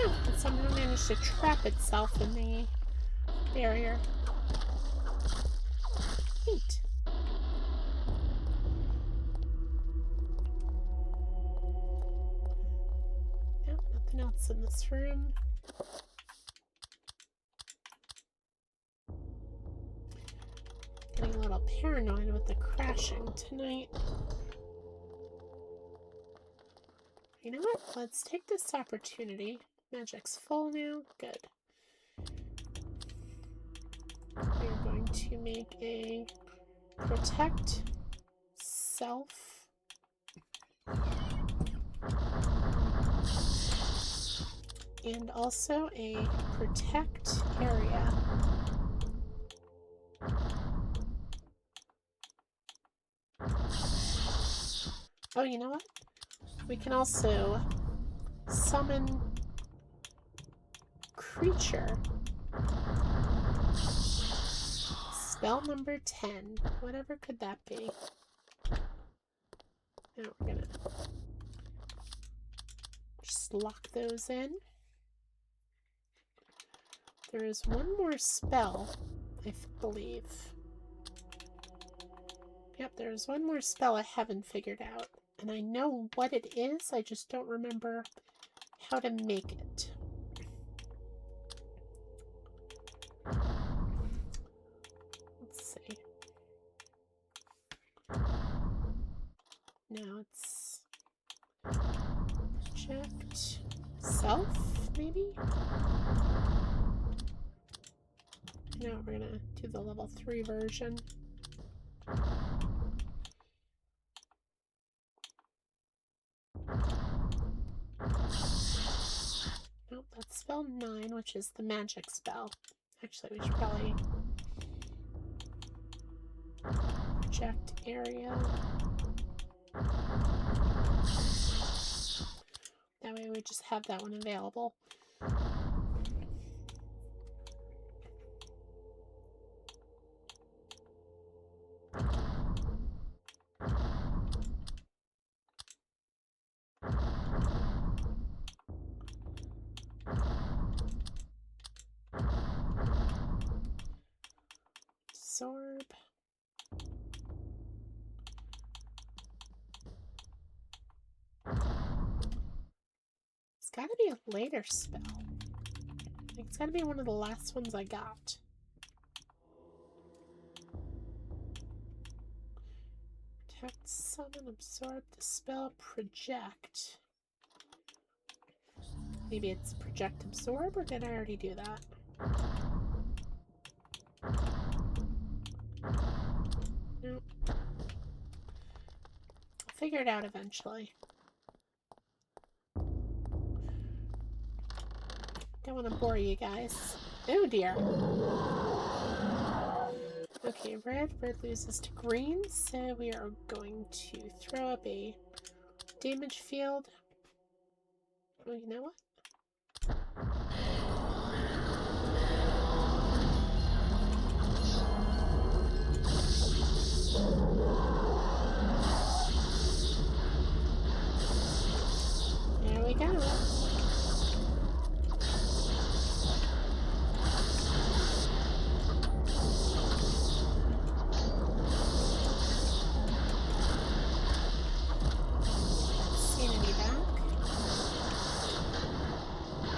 Oh, but somehow managed to trap itself in the barrier. Neat. Nope, nothing else in this room. Getting a little paranoid with the crashing tonight. You know what? Let's take this opportunity. Magic's full now. Good. We're going to make a protect self and also a protect area. Oh, you know what? We can also summon creature Spell number 10. Whatever could that be? Now we're gonna just lock those in. There is one more spell, I believe. Yep, there's one more spell I haven't figured out. And I know what it is, I just don't remember how to make it. Let's see. Now it's project self, maybe? Now we're gonna do the level 3 version. Nope, that's spell 9, which is the magic spell. Actually, we should probably project area. That way we just have that one available. Absorb. It's gotta be a later spell. It's gotta be one of the last ones I got. Protect, summon, absorb, dispel, project. Maybe it's project, absorb, or did I already do that? Nope. I'll figure it out eventually. Don't want to bore you guys. Oh dear. Okay, red loses to green, so we are going to throw up a damage field. Oh, you know what? There we go. Sanity back.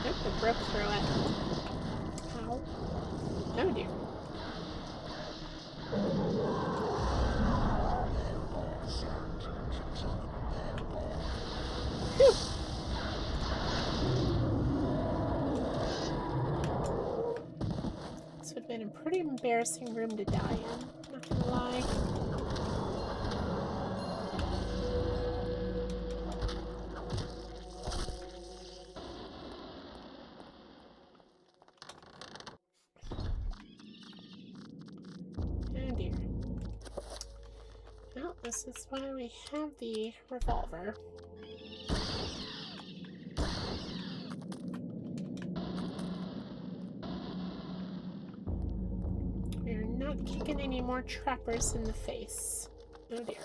Nope, I broke through it. Ow. Oh dear. Phew. This would have been a pretty embarrassing room to die in, not gonna lie. Oh dear. Well, this is why we have the revolver. We're not kicking any more trappers in the face. Oh dear.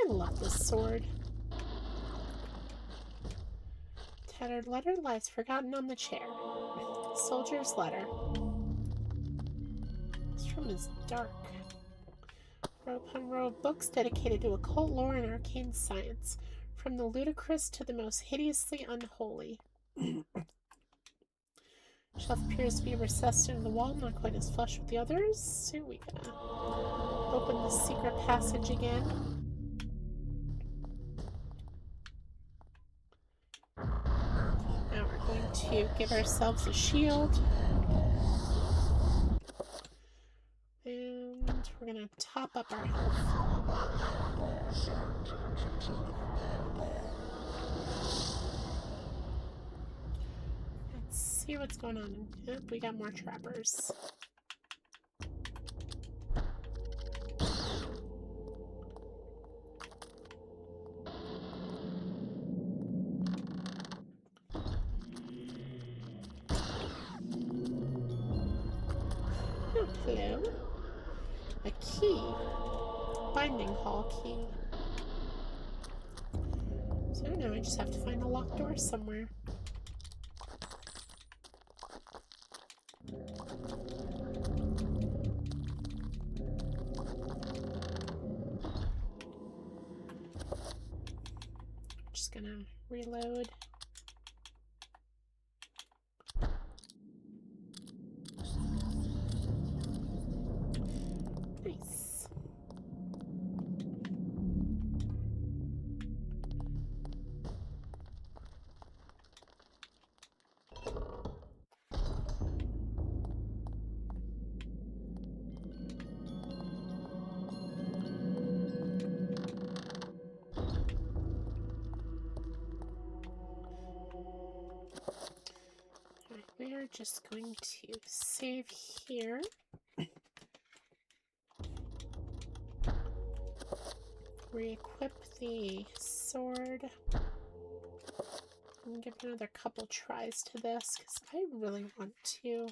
I love this sword. Tattered letter lies forgotten on the chair. Soldier's letter. This room is dark. Row upon row of books dedicated to occult lore and arcane science, from the ludicrous to the most hideously unholy. Shelf appears to be recessed into the wall, not quite as flush with the others. So we gotta open the secret passage again. Now we're going to give ourselves a shield. And we're gonna top up our health. Let's see what's going on. Yep, we got more trappers. Hello? A key. Binding hall key. So now I just have to find a locked door somewhere. Just gonna reload. Nice. Alright, we are just going to save here. Re-equip the sword. And give another couple tries to this because I really want to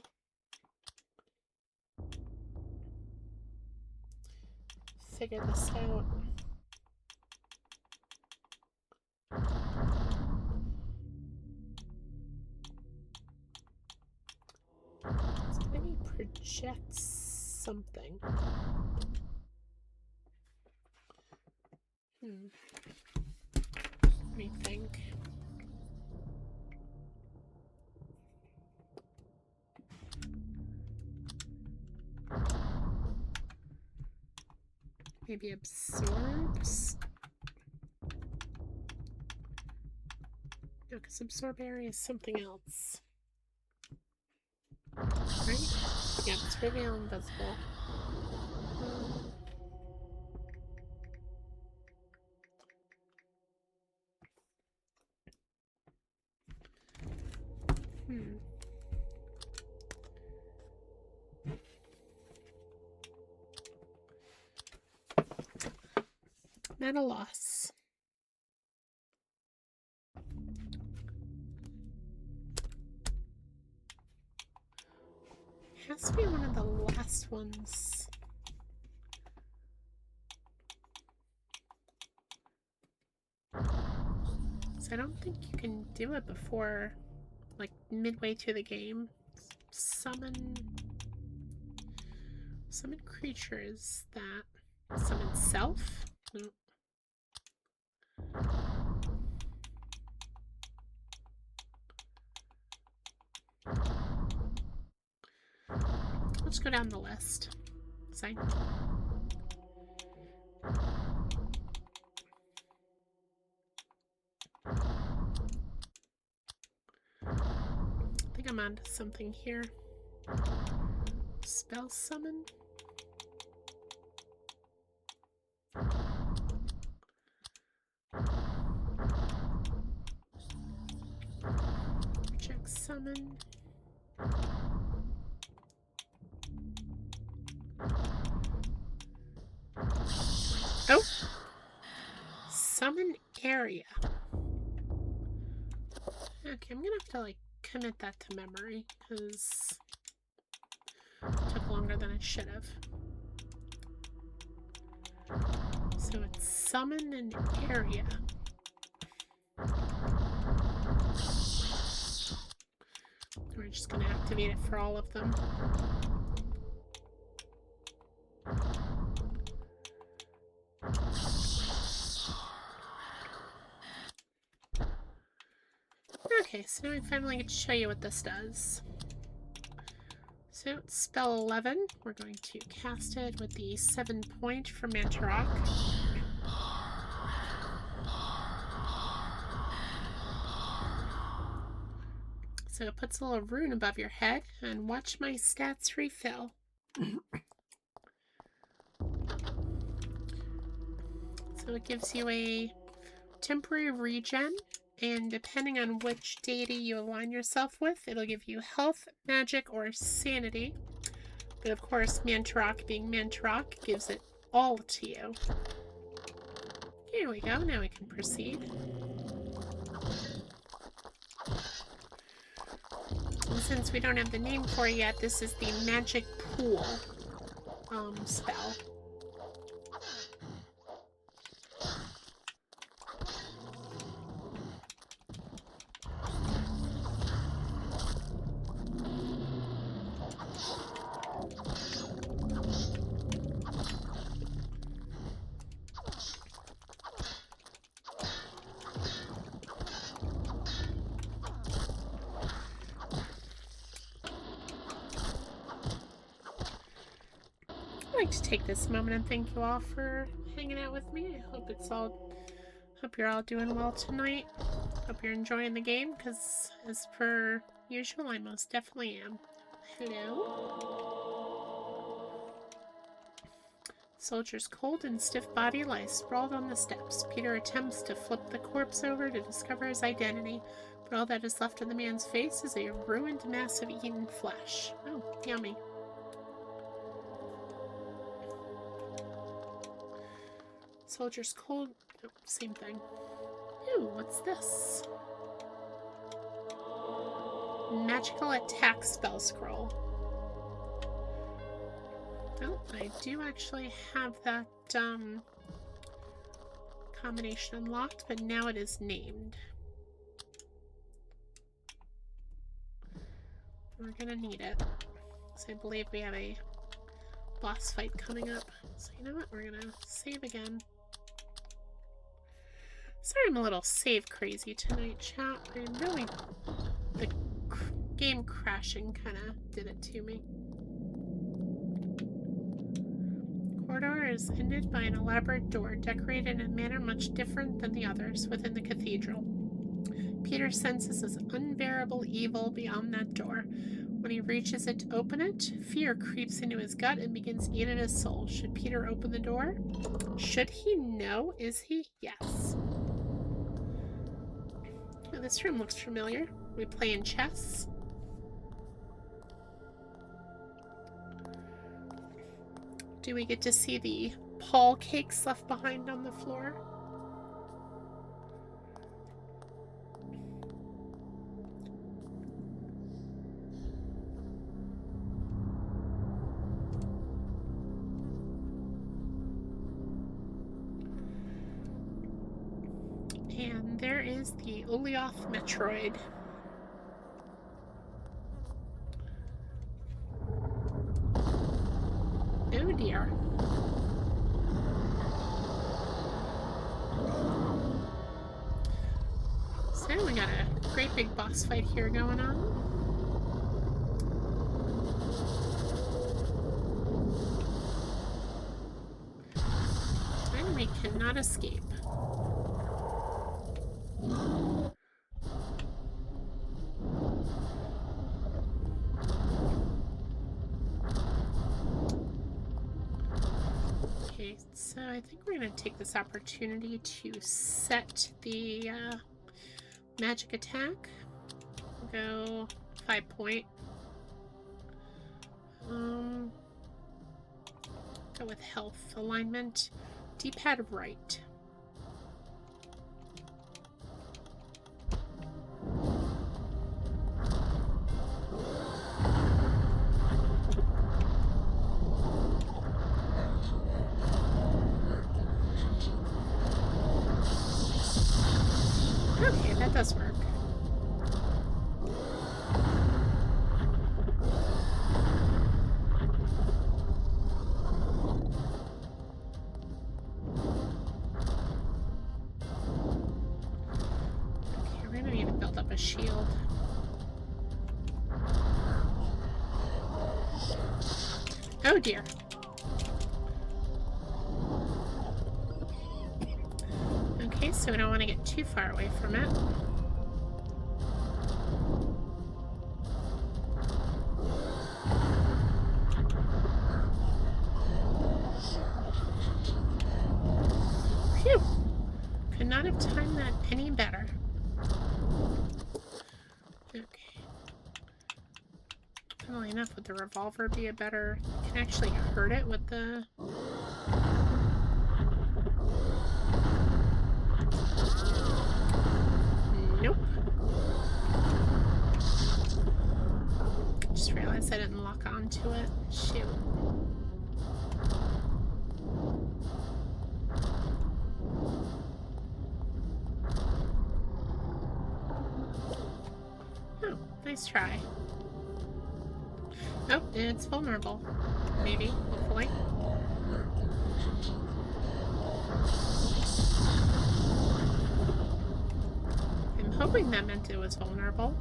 figure this out. So maybe project something. Let me think. Maybe absorbs? No, because absorb area is something else. Right? Yeah, it's reveal invisible. At a loss. It has to be one of the last ones. So I don't think you can do it before, like, midway through the game. Summon creatures that summon self? No. Let's go down the list. Sign. I think I'm onto something here. Spell summon? Check summon. Oh! Summon area. Okay, I'm gonna have to, like, commit that to memory, because it took longer than it should have. So it's summon an area. We're just gonna activate it for all of them. Okay, so now I finally get to show you what this does. So it's spell 11. We're going to cast it with the 7-point from Mantorok. So it puts a little rune above your head, and watch my stats refill. So it gives you a temporary regen, and depending on which deity you align yourself with, it'll give you health, magic, or sanity. But of course, Mantorok being Mantorok gives it all to you. Here we go, now we can proceed. And since we don't have the name for it yet, this is the magic pool. spell. I'd like to take this moment and thank you all for hanging out with me. I hope you're all doing well tonight. Hope you're enjoying the game, because as per usual, I most definitely am. Hello? Soldier's cold and stiff body lies sprawled on the steps. Peter attempts to flip the corpse over to discover his identity, but all that is left of the man's face is a ruined mass of eaten flesh. Oh, yummy. Soldier's cold. Oh, same thing. Ooh, what's this? Magical attack spell scroll. Oh, I do actually have that combination unlocked, but now it is named. We're gonna need it. So I believe we have a boss fight coming up. So you know what? We're gonna save again. Sorry I'm a little save crazy tonight, chat. The game crashing kind of did it to me. Corridor is ended by an elaborate door, decorated in a manner much different than the others within the cathedral. Peter senses his unbearable evil beyond that door. When he reaches it to open it, fear creeps into his gut and begins eating his soul. Should Peter open the door? Should he? No. Is he? Yes. Oh, this room looks familiar. We play in chess. Do we get to see the Paul cakes left behind on the floor? And there is the Olioth Metroid. Oh dear. So we got a great big boss fight here going on. And we cannot escape. Okay, so I think we're going to take this opportunity to set the magic attack. Go 5-point. Go with health alignment. D-pad right. Okay, that does work. Okay, we're gonna need to build up a shield. Oh dear. Okay, so we don't want to get too far away from it. Phew! Could not have timed that any better. Okay. Funnily enough, would the revolver be a better... I can actually hurt it with the... Nope. Just realized I didn't lock onto it. Shoot. try. Oh, it's vulnerable. Maybe, hopefully. I'm hoping that meant it was vulnerable.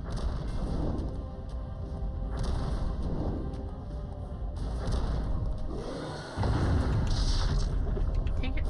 Dang it.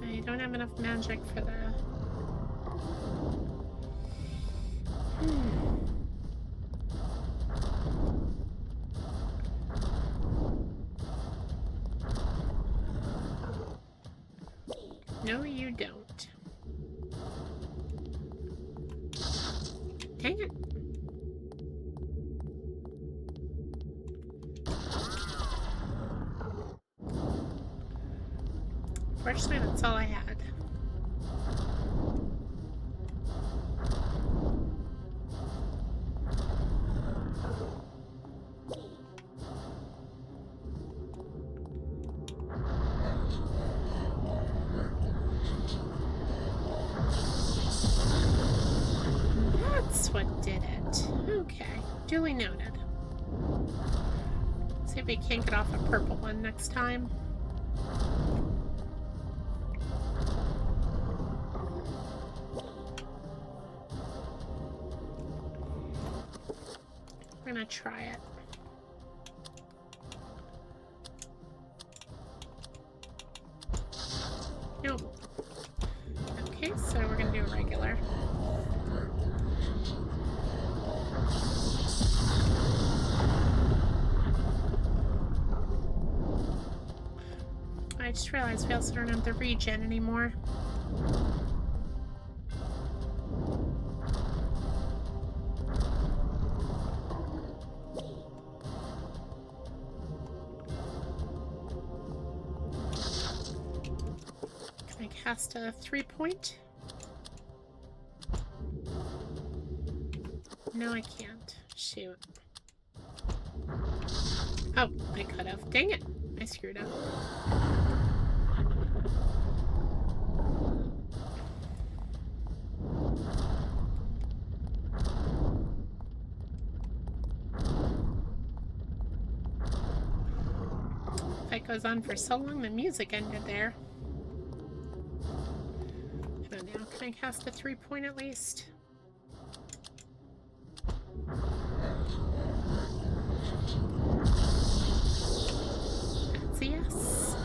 I don't have enough magic for the... No, you don't. Dang it. Fortunately, that's all I had. That's what did it. Okay, duly noted. See if we can't get off a purple one next time. We're gonna try it. Nope. Okay, so we're gonna do a regular. I just realized we also don't have the regen anymore. Can I cast a 3-point? No, I can't. Shoot. Oh, I could have. Dang it! I screwed up. Fight goes on for so long, the music ended there. I don't know. Can I cast a 3-point at least? That's a yes.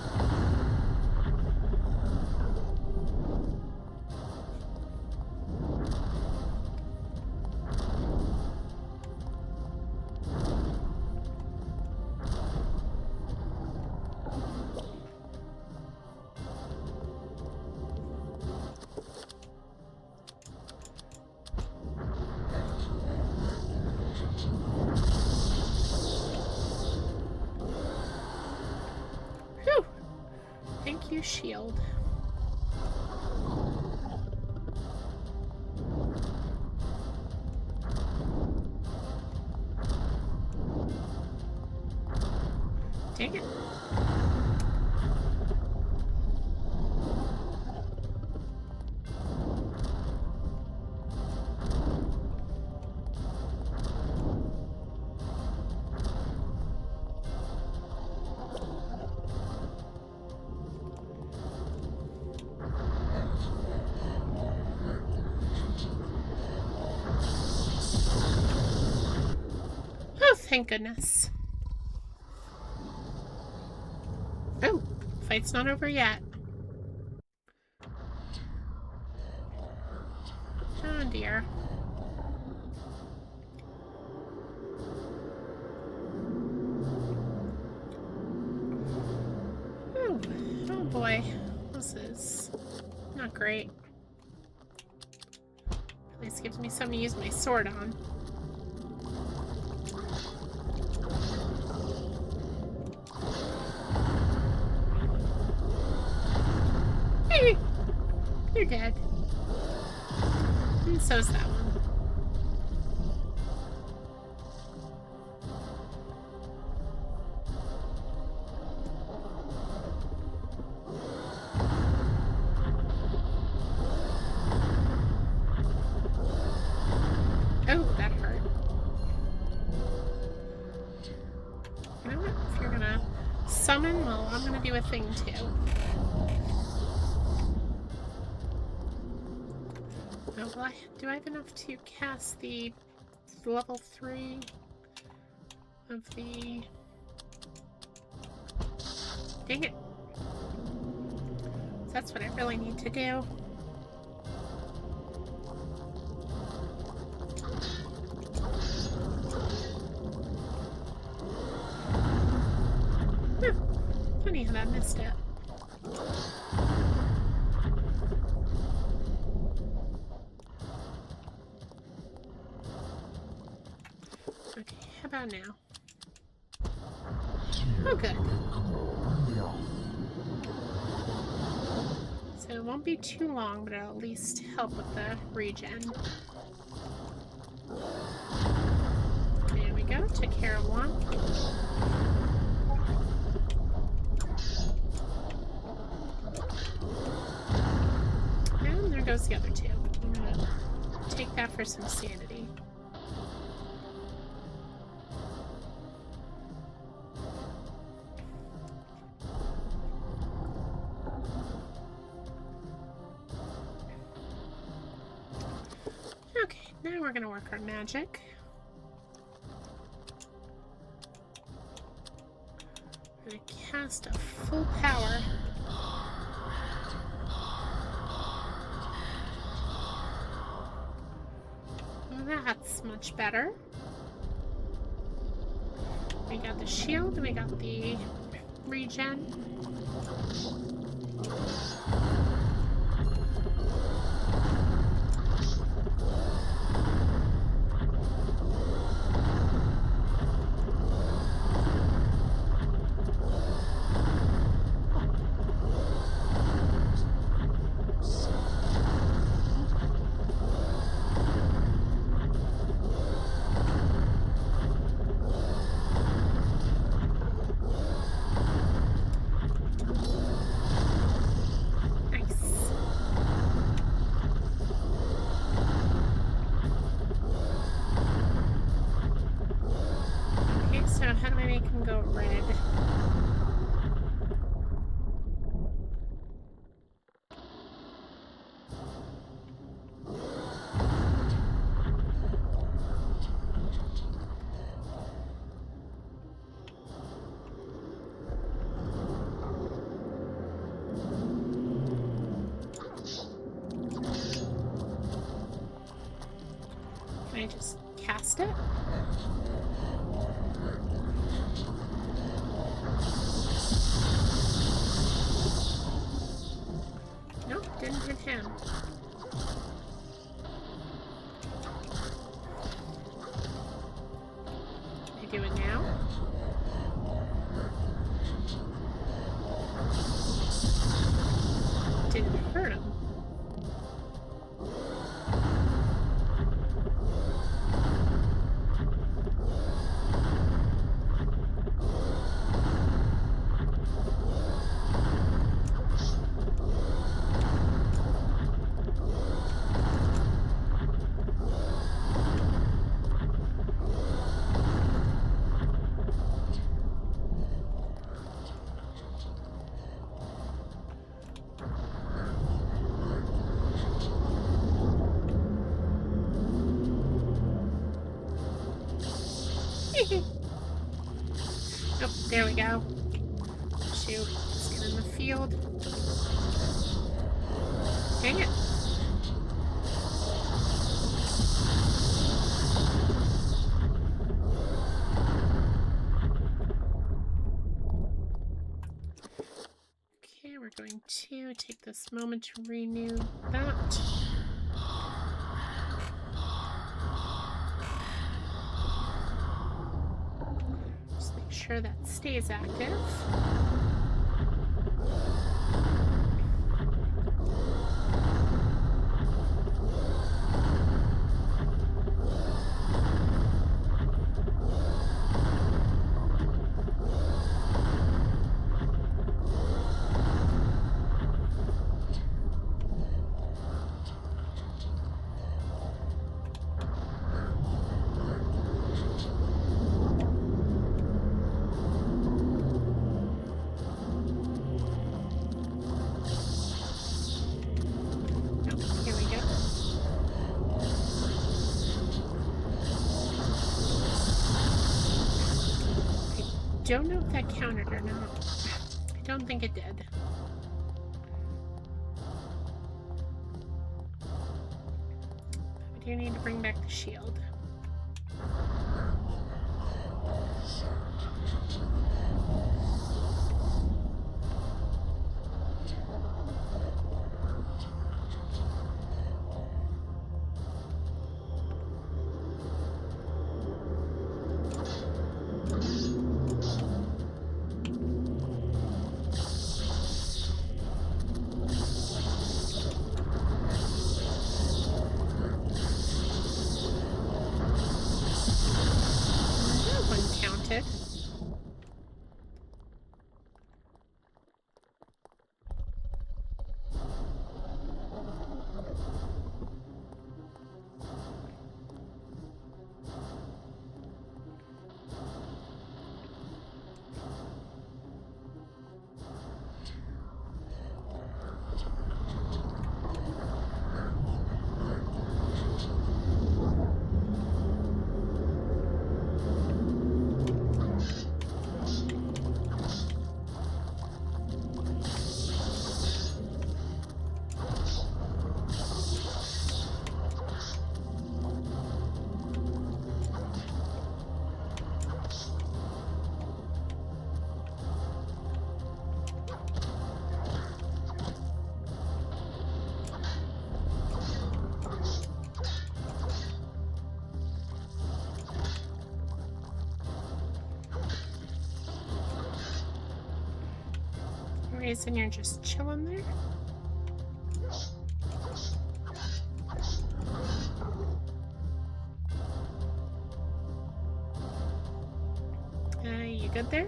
Thank you, shield. Dang it. Thank goodness. Oh, fight's not over yet. Oh dear. Oh boy, this is not great. This gives me something to use my sword on. Hey! You're dead. And so's that one. Oh, that hurt. You know what? If you're gonna summon, well, I'm gonna do a thing too. Oh, well, do I have enough to cast the level 3 of the... Dang it. That's what I really need to do. Funny how I missed it. Okay, how about now? Oh, good. So it won't be too long, but it'll at least help with the regen. There we go, took care of one. And there goes the other two. I'm gonna take that for some sanity. Okay, now we're gonna work our magic. I'm gonna cast a full power. That's much better. We got the shield, we got the regen. So how do I make him go red? Can I just cast it? Nope, didn't hit him. Can I do it now? Didn't hurt him. Oh, there we go. Shoot, let's get in the field. Dang it. Okay, we're going to take this moment to renew that. sure that stays active. Don't know if that counted or not. I don't think it did. We do need to bring back the shield. Reason you're just chilling there? You good there?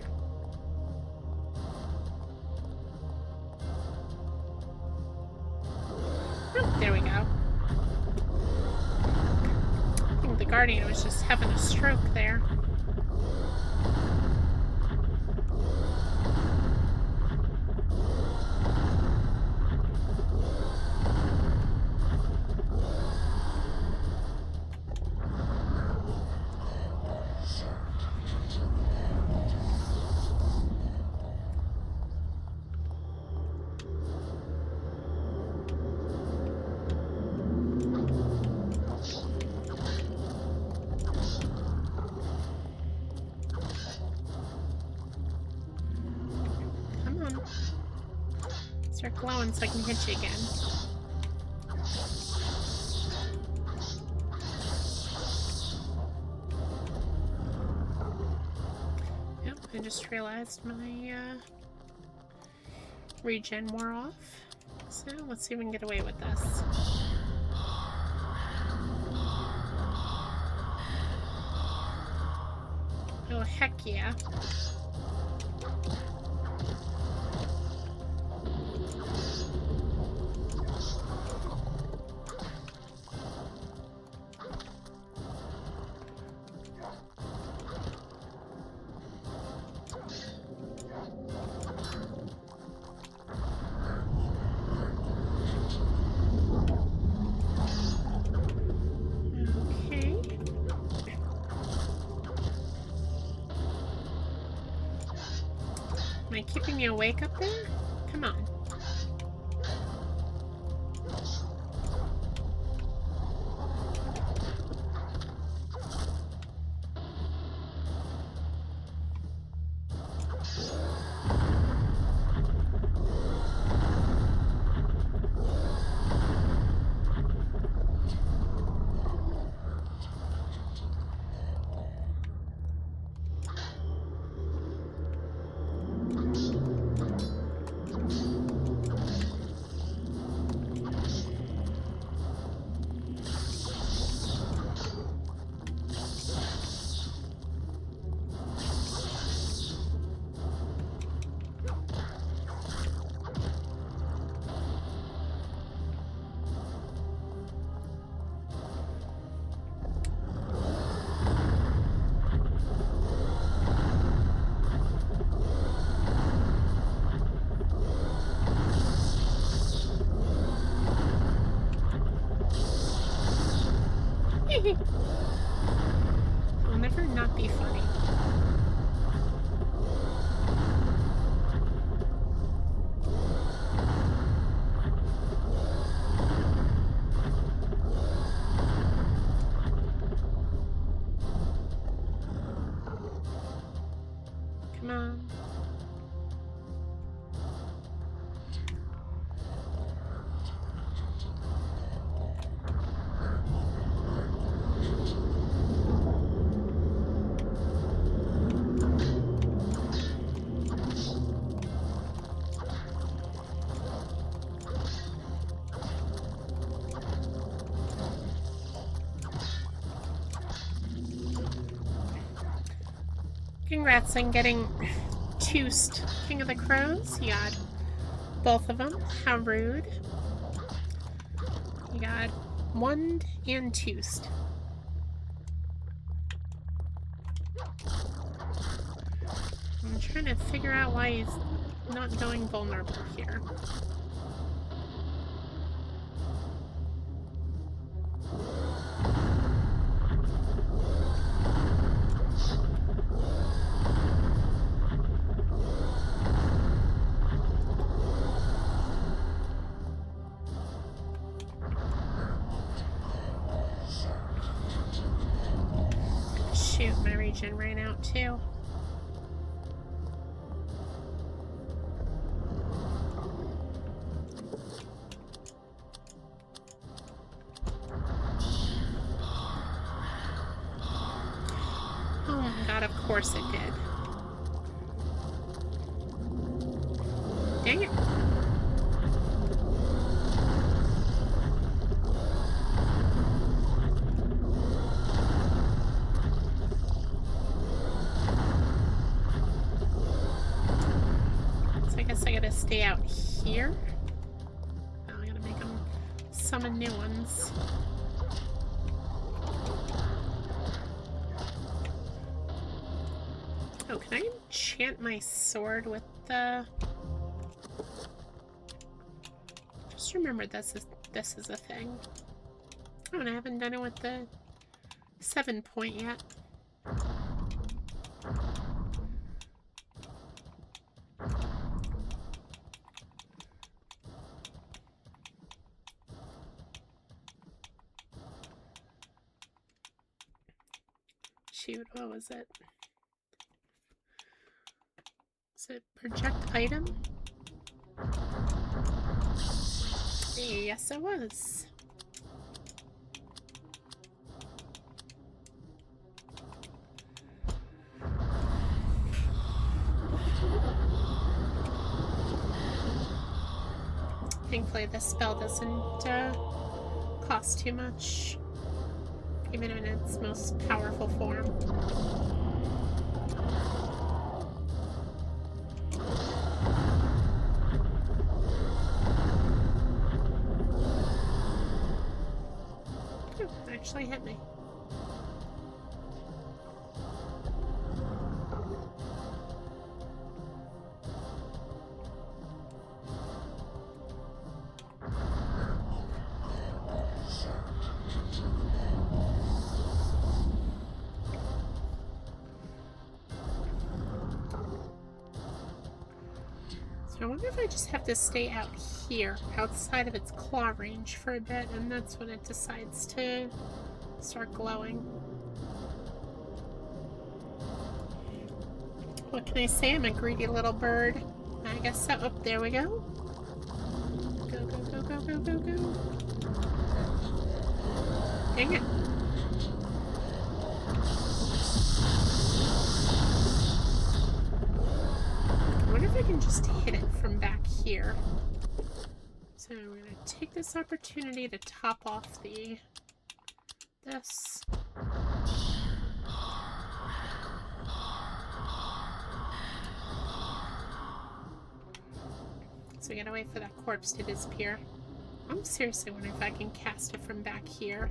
Oh, there we go. I think the Guardian was just having a stroke there. Start glowing so I can hit you again. Yep, I just realized my regen wore off. So let's see if we can get away with this. Oh, heck yeah. Am I keeping you awake up there? Come on. I'll never not be funny. Come on. Congrats on getting Toost, King of the Crows. You got both of them. How rude. You got Wand and Toost. I'm trying to figure out why he's not going vulnerable here. Shoot, my regen ran out too. Oh my god, of course it did. Dang it. So I guess I gotta stay out here. Now I gotta make them summon new ones. Oh, can I enchant my sword with the... Just remember this is a thing. Oh, and I haven't done it with the 7-point yet. Shoot, what was it? Is it project item? Yes, it was. Thankfully, this spell doesn't cost too much, even in its most powerful form. Actually hit me. So I wonder if I just have to stay out here, outside of its claw range for a bit, and that's when it decides to start glowing. What can I say? I'm a greedy little bird. I guess so. Oh, there we go. Go, go, go, go, go, go, go. Dang it. I wonder if I can just hit it from back here. So we're going to take this opportunity to top off this. So we gotta wait for that corpse to disappear. I'm seriously wondering if I can cast it from back here.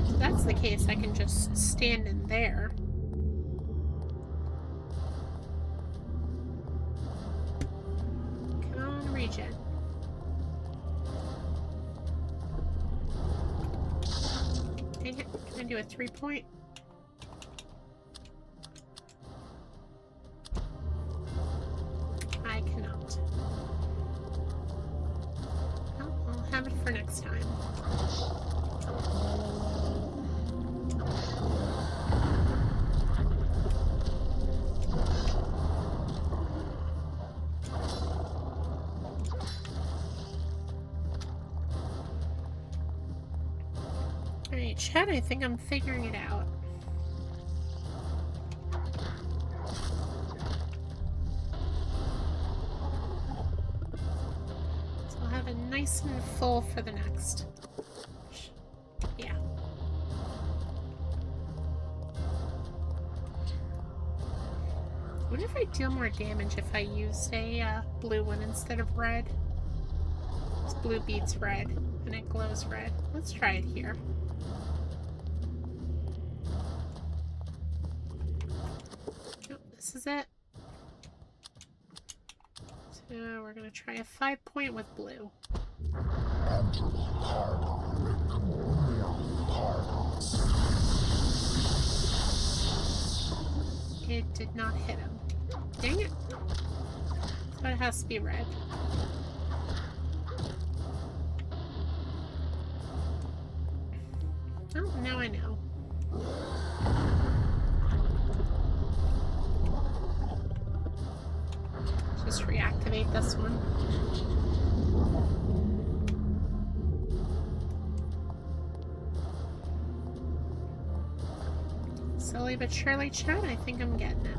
If that's the case, I can just stand in there. Come on, regen. Dang it. Can I do a 3-point? I cannot. Oh, I'll have it for next time. Alright, chat, I think I'm figuring it out. So I'll have it nice and full for the next. Yeah. What if I deal more damage if I used a blue one instead of red? This blue beats red, and it glows red. Let's try it here. Nope, this is it. So we're gonna try a 5-point with blue. It did not hit him. Dang it. So it has to be red. Oh, now I know. Just reactivate this one. Slowly but surely, chat, I think I'm getting it.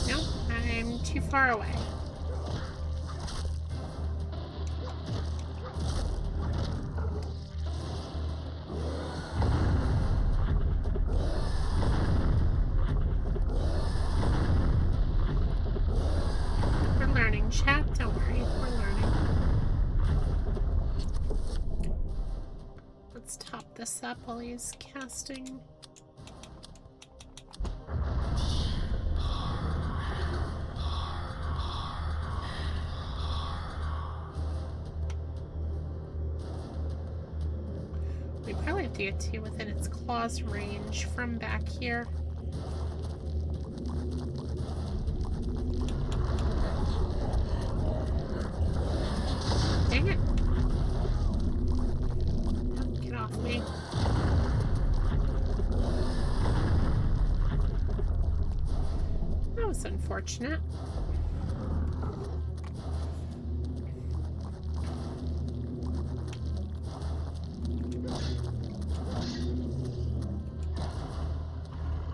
Nope, I'm too far away. Chat, don't worry, we're learning. Let's top this up while he's casting. We probably have to get to within its claws range from back here. Dang it. Get off me. That was unfortunate.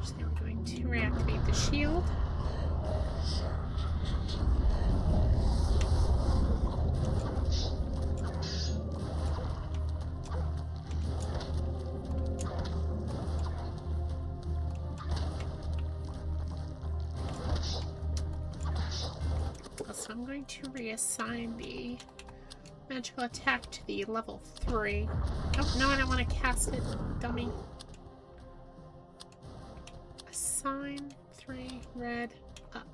So now we're going to reactivate the shield. So I'm going to reassign the magical attack to the level 3. Oh, no, I don't want to cast it, dummy. Assign 3 red up.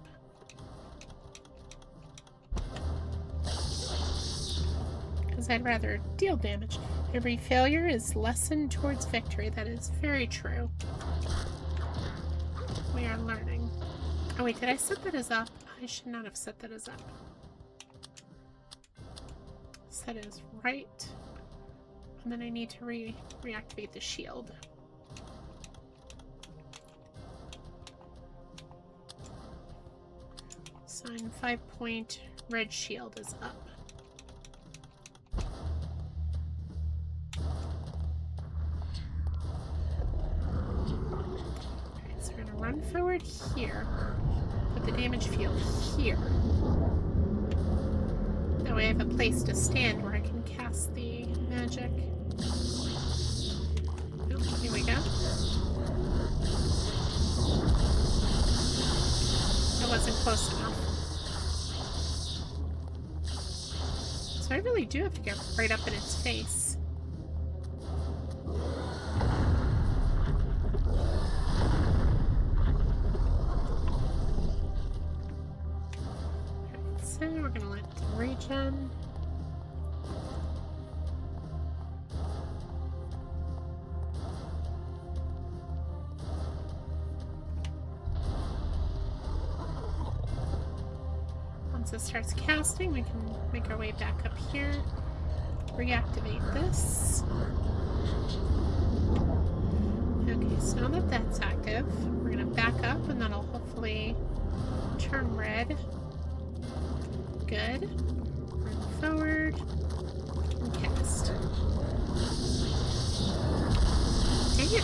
Because I'd rather deal damage. Every failure is lesson towards victory. That is very true. We are learning. Oh wait, did I set that as up? I should not have set that as up. Set as right. And then I need to reactivate the shield. Sign 5-point red shield is up. Alright, so we're gonna run forward here. Put the damage field here. That way I have a place to stand where I can cast the magic. Oh, here we go. That wasn't close enough. So I really do have to get right up in its face. Once it starts casting, we can make our way back up here. Reactivate this. Okay, so now that that's active, we're going to back up and that'll hopefully turn red. Good. Run forward. And cast. Dang it.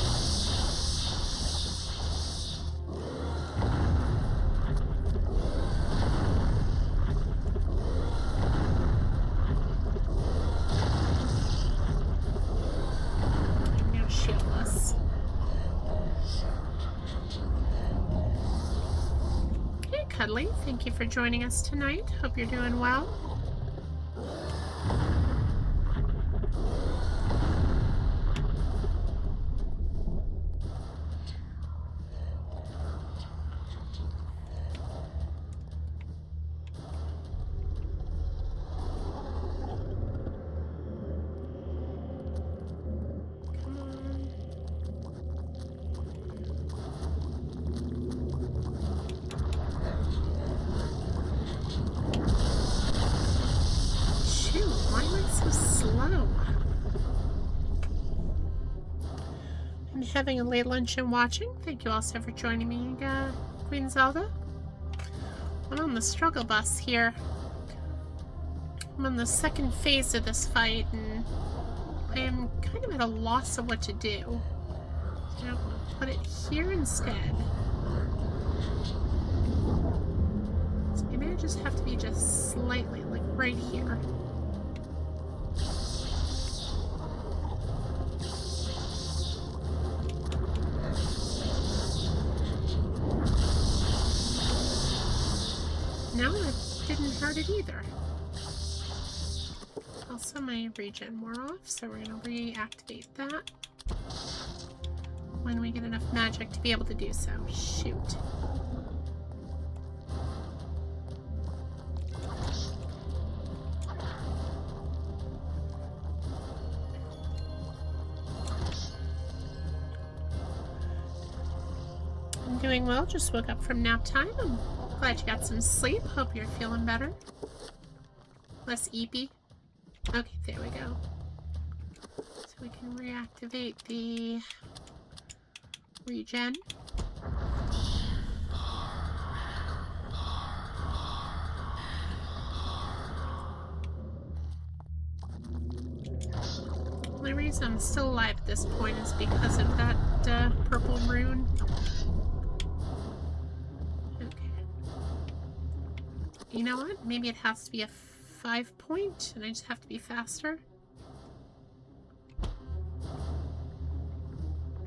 Cuddly, thank you for joining us tonight. Hope you're doing well. Having a late lunch and watching. Thank you also for joining me, Queen Zelda. I'm on the struggle bus here. I'm on the second phase of this fight, and I am kind of at a loss of what to do. So I'm going to put it here instead. So maybe I just have to be just slightly, like right here. No, that didn't hurt it either. Also, my regen wore off, so we're going to reactivate that when we get enough magic to be able to do so. Shoot. I'm doing well, just woke up from nap time. I'm glad you got some sleep. Hope you're feeling better. Less eepy. Okay, there we go. So we can reactivate the regen. The only reason I'm still alive at this point is because of that purple rune. You know what? Maybe it has to be a 5-point, and I just have to be faster.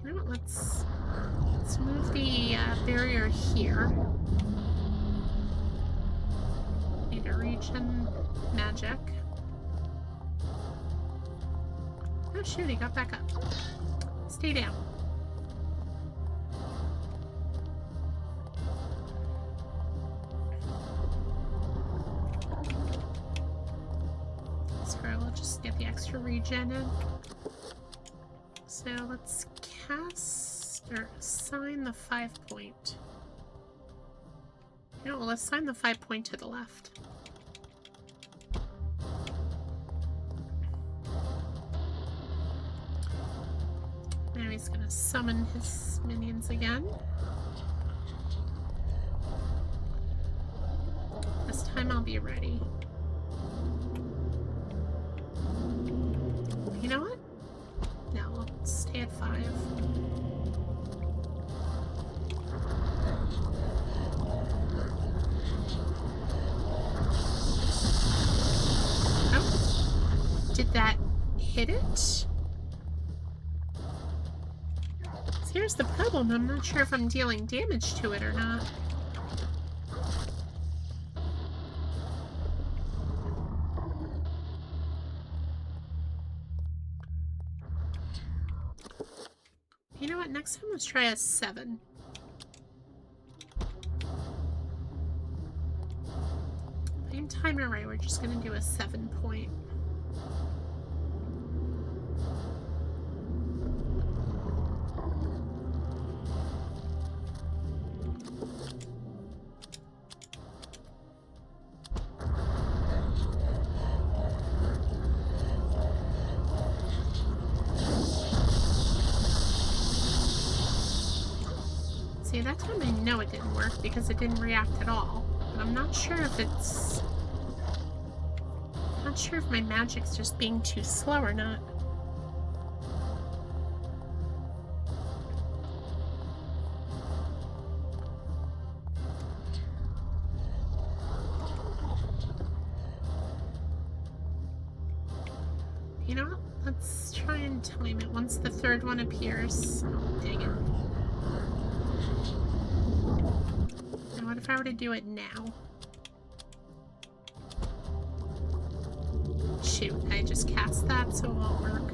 You know what? Let's move the barrier here. Need a regen magic. Oh shoot! He got back up. Stay down. We'll just get the extra regen in. So let's cast or assign the 5-point. You know, we'll assign the 5-point to the left. Now he's gonna summon his minions again. This time I'll be ready. You know what? No, we'll stay at 5. Oh. Did that hit it? So here's the problem. I'm not sure if I'm dealing damage to it or not. You know what? Next time let's try a 7. If I can time it right, we're just gonna do a 7-point. See, that time I know it didn't work because it didn't react at all. But I'm not sure if it's... Not sure if my magic's just being too slow or not. You know what? Let's try and time it once the third one appears. Oh, dang it. Now what if I were to do it now? Shoot, I just cast that, so it won't work.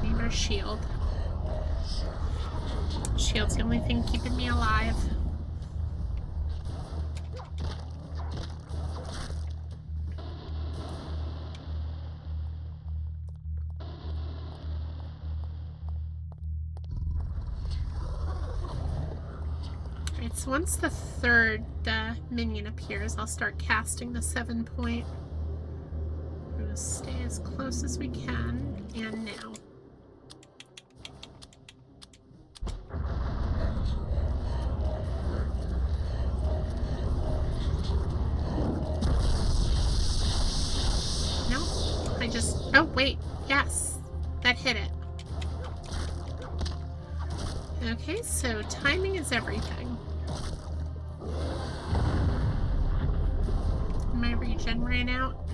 We need our shield. Shield's the only thing keeping me alive. Alright, so once the third minion appears, I'll start casting the 7-point. We're gonna stay as close as we can, and now. Oh, wait. Yes. That hit it. Okay, so timing is everything. My regen ran out.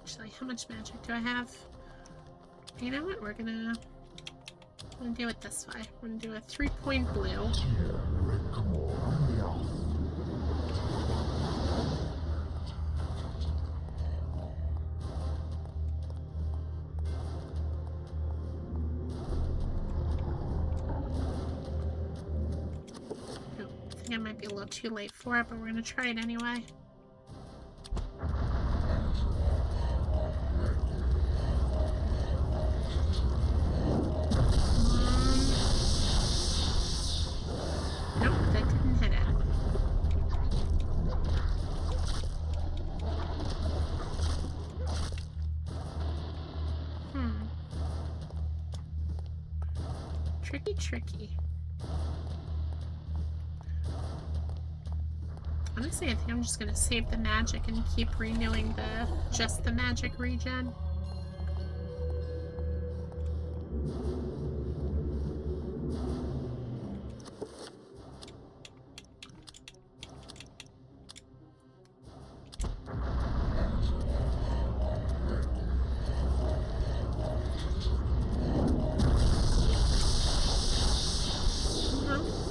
Actually, how much magic do I have? You know what? We're gonna do it this way. We're gonna do a 3-point blue. I might be a little too late for it, but we're gonna try it anyway. Nope, that didn't hit it. Tricky. Honestly, I think I'm just gonna save the magic and keep renewing just the magic regen.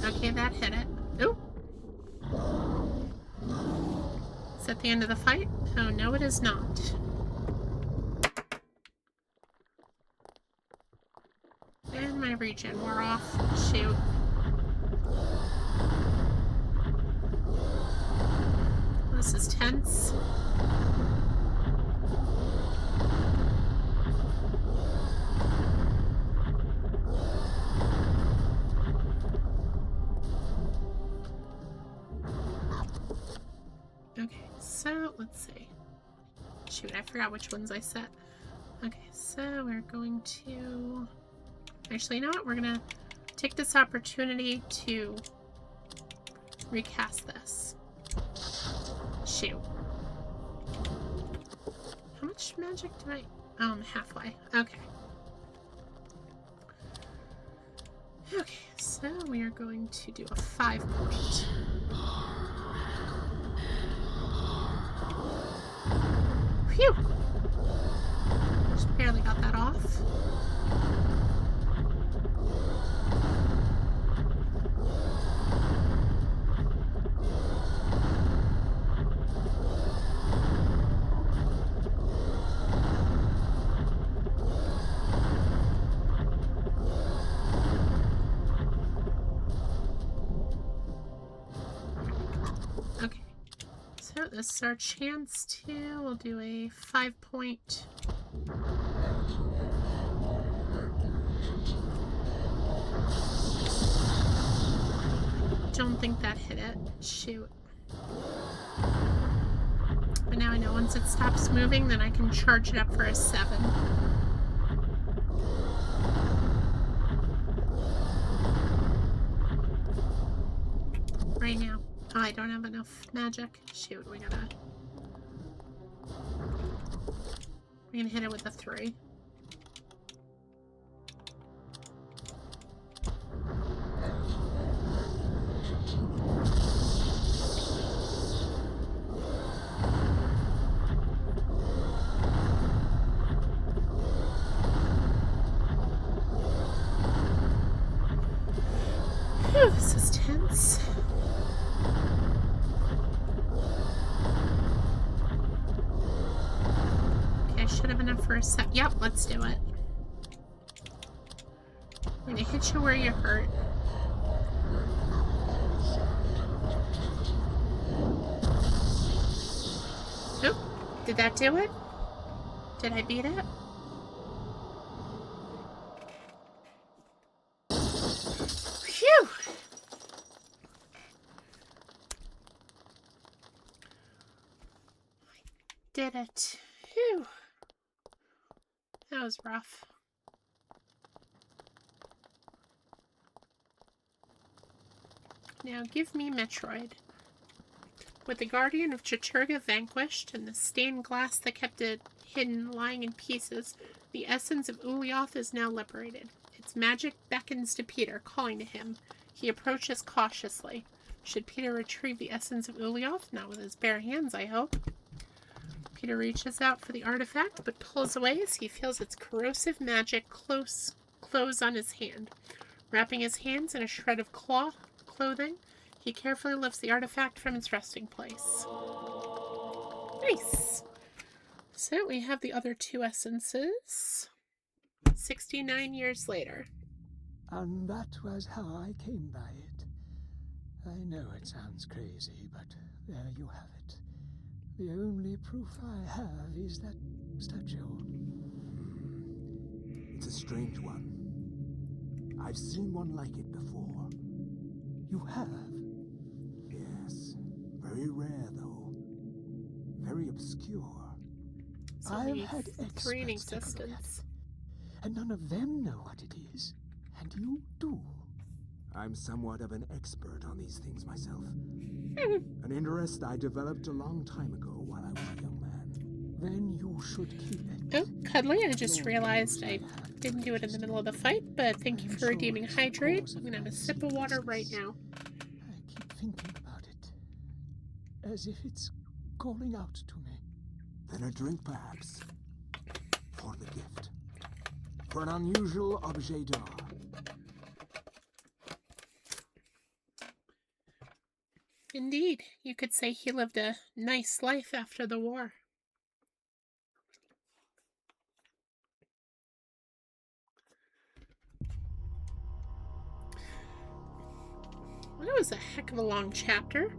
Okay, that hit it. Ooh. Is that the end of the fight? Oh, no, it is not. And my regen wore off. Shoot. This is tense. Okay, so let's see. Shoot, I forgot which ones I set. Okay, so we're going to... Actually, you know what? We're gonna take this opportunity to recast this. Shoot. How much magic do I... Oh, I'm halfway. Okay. Okay, so we are going to do a 5-point. Phew! Just barely got that off. Okay, so this is our chance to, we'll do a 5-point. don't think that hit it. Shoot. But now I know once it stops moving, then I can charge it up for a 7. Right now. Oh, I don't have enough magic. Shoot, we're gonna hit it with a 3. Whew, this is tense. Okay, I should have enough for a set. Yep, let's do it. I'm gonna hit you where you hurt. Oh, did that do it? Did I beat it? Phew! Did it. Phew. That was rough. Now give me Metroid. With the Guardian of Chaturga vanquished and the stained glass that kept it hidden lying in pieces, the essence of Ulyaoth is now liberated. Its magic beckons to Peter, calling to him. He approaches cautiously. Should Peter retrieve the essence of Ulyaoth? Not with his bare hands, I hope. Peter reaches out for the artifact, but pulls away as he feels its corrosive magic close on his hand. Wrapping his hands in a shred of clothing, he carefully lifts the artifact from its resting place. Nice! So we have the other 2 essences. 69 years later. And that was how I came by it. I know it sounds crazy, but there you have it. The only proof I have is that statue. It's a strange one. I've seen one like it before. You have? Yes. Very rare, though. Very obscure. So I've we had 3 in experts take a look at existence. it, and none of them know what it is. And you do. I'm somewhat of an expert on these things myself. An interest I developed a long time ago while I was a young man. Then you should keep it. Oh, Cuddly, I just realized I didn't do it in the middle of the fight, but thank you for redeeming Hydrate. I'm gonna have a sip of water right now. I keep thinking about it, as if it's calling out to me. Then a drink, perhaps. For the gift. For an unusual objet d'art. Indeed, you could say he lived a nice life after the war. Well, that was a heck of a long chapter.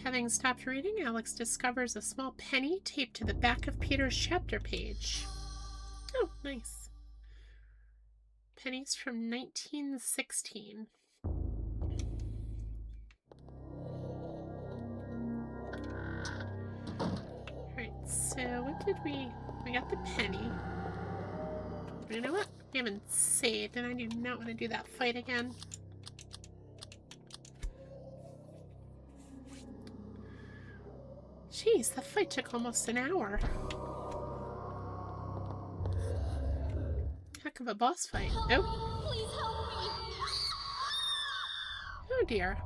Having stopped reading, Alex discovers a small penny taped to the back of Peter's chapter page. Oh, nice. Pennies from 1916. Alright, so what did we got the penny. You know what? We haven't saved, and I do not want to do that fight again. Jeez, that fight took almost an hour. Heck of a boss fight. Oh. Please help me. Oh dear.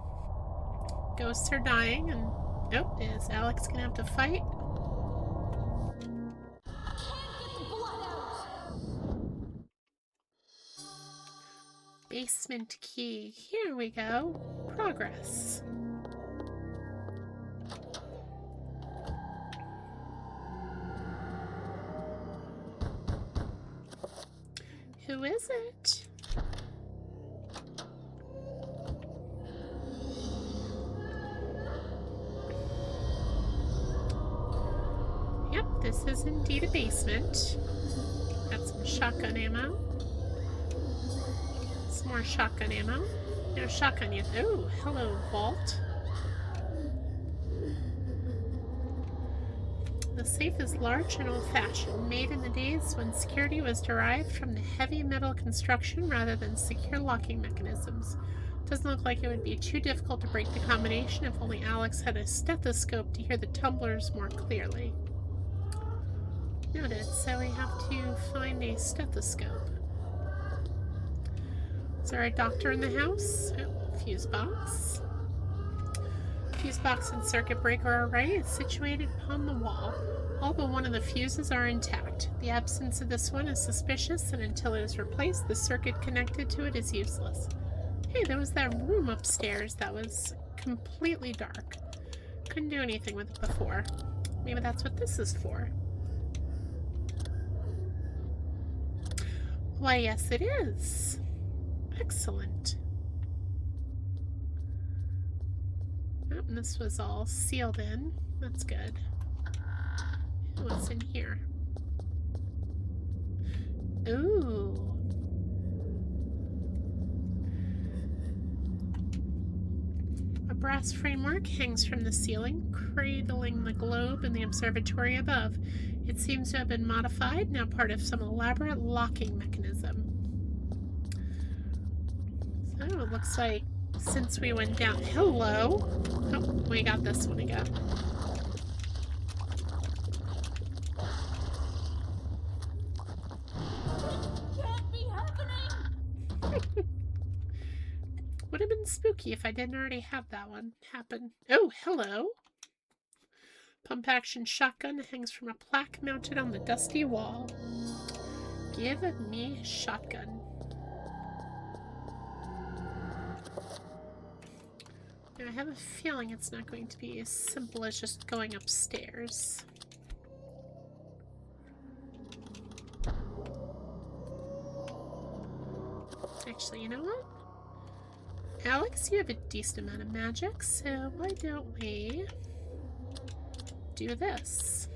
Ghosts are dying, and oh, is Alex gonna have to fight? Can't get the blood out. Basement key. Here we go. Progress. Who is it? Yep, this is indeed a basement. Got some shotgun ammo. Some more shotgun ammo. No shotgun yet. Oh, hello, vault. The safe is large and old-fashioned, made in the days when security was derived from the heavy metal construction rather than secure locking mechanisms. Doesn't look like it would be too difficult to break the combination if only Alex had a stethoscope to hear the tumblers more clearly. Noted, so we have to find a stethoscope. Is there a doctor in the house? Oh, fuse box. Fuse box and circuit breaker array is situated upon the wall. All but one of the fuses are intact. The absence of this one is suspicious, and until it is replaced, the circuit connected to it is useless. Hey, there was that room upstairs that was completely dark. Couldn't do anything with it before. Maybe that's what this is for. Why, yes, it is. Excellent. Oh, and this was all sealed in. That's good. What's in here? Ooh. A brass framework hangs from the ceiling, cradling the globe in the observatory above. It seems to have been modified, now part of some elaborate locking mechanism. So it looks like since we went down... Hello! Oh, we got this one again. Can't be happening! Would have been spooky if I didn't already have that one happen. Oh, hello! Pump action shotgun hangs from a plaque mounted on the dusty wall. Give me a shotgun. Now, I have a feeling it's not going to be as simple as just going upstairs. Actually, you know what? Alex, you have a decent amount of magic, so why don't we do this?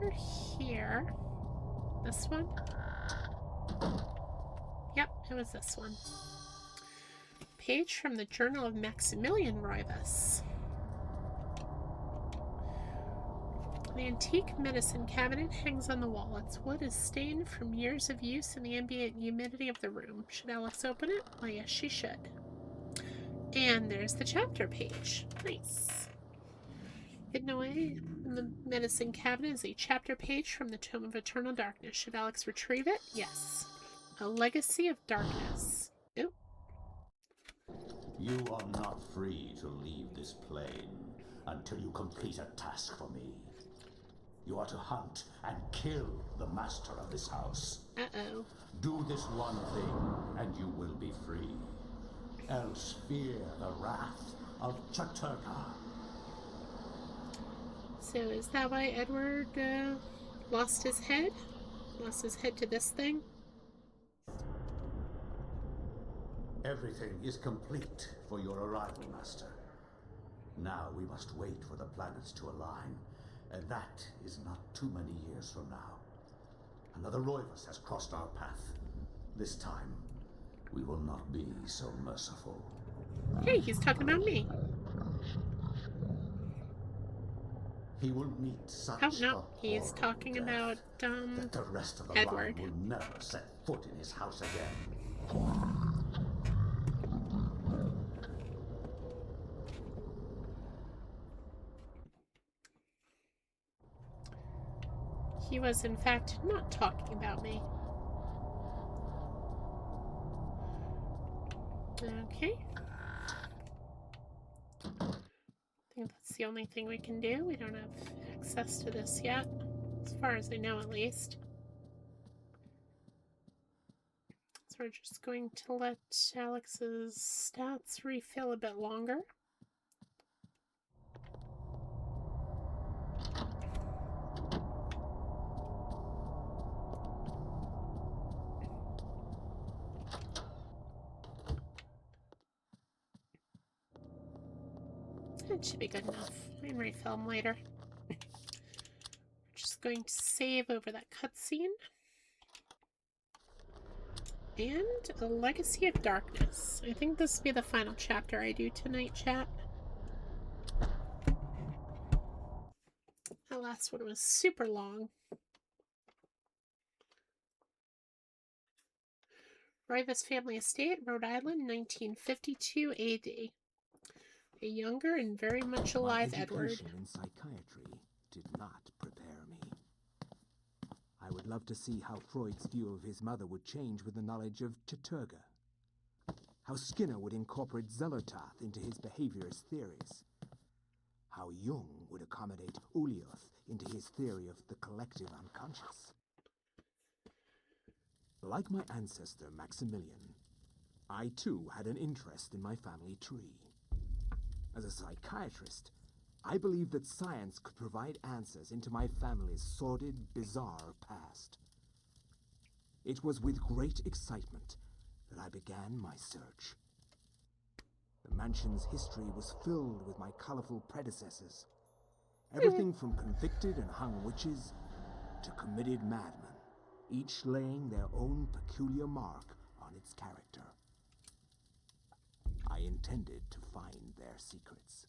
Over here. This one? Yep, it was this one. Page from the Journal of Maximilian Roivas. The antique medicine cabinet hangs on the wall. Its wood is stained from years of use in the ambient humidity of the room. Should Alex open it? Well, yes, she should. And there's the chapter page. Nice. Hidden away in the medicine cabinet is a chapter page from the Tome of Eternal Darkness. Should Alex retrieve it? Yes. A Legacy of Darkness. Ooh. You are not free to leave this plane until you complete a task for me. You are to hunt and kill the master of this house. Uh-oh. Do this one thing, and you will be free. Else fear the wrath of Chaturka. So is that why Edward lost his head? Lost his head to this thing? Everything is complete for your arrival, Master. Now we must wait for the planets to align, and that is not too many years from now. Another Roivas has crossed our path. This time, we will not be so merciful. Hey, he's talking about me. He will meet such Oh, no, a he's horrible talking death about, that the rest of the Edward. line will never set foot in his house again. He was, in fact, not talking about me. Okay. I think that's the only thing we can do. We don't have access to this yet, as far as I know at least. So we're just going to let Alex's stats refill a bit longer. That should be good enough. I can refill them later. Just going to save over that cutscene. And A Legacy of Darkness. I think this will be the final chapter I do tonight, chat. That last one was super long. Rivas family estate, Rhode Island, 1952 AD. A younger and very much alive Edward. My education in psychiatry did not prepare me. I would love to see how Freud's view of his mother would change with the knowledge of Chaturga. How Skinner would incorporate Zellertath into his behaviorist theories. How Jung would accommodate Ulioth into his theory of the collective unconscious. Like my ancestor Maximilian, I too had an interest in my family tree. As a psychiatrist, I believed that science could provide answers into my family's sordid, bizarre past. It was with great excitement that I began my search. The mansion's history was filled with my colorful predecessors. Everything from convicted and hung witches to committed madmen, each laying their own peculiar mark on its character. I intended to find their secrets.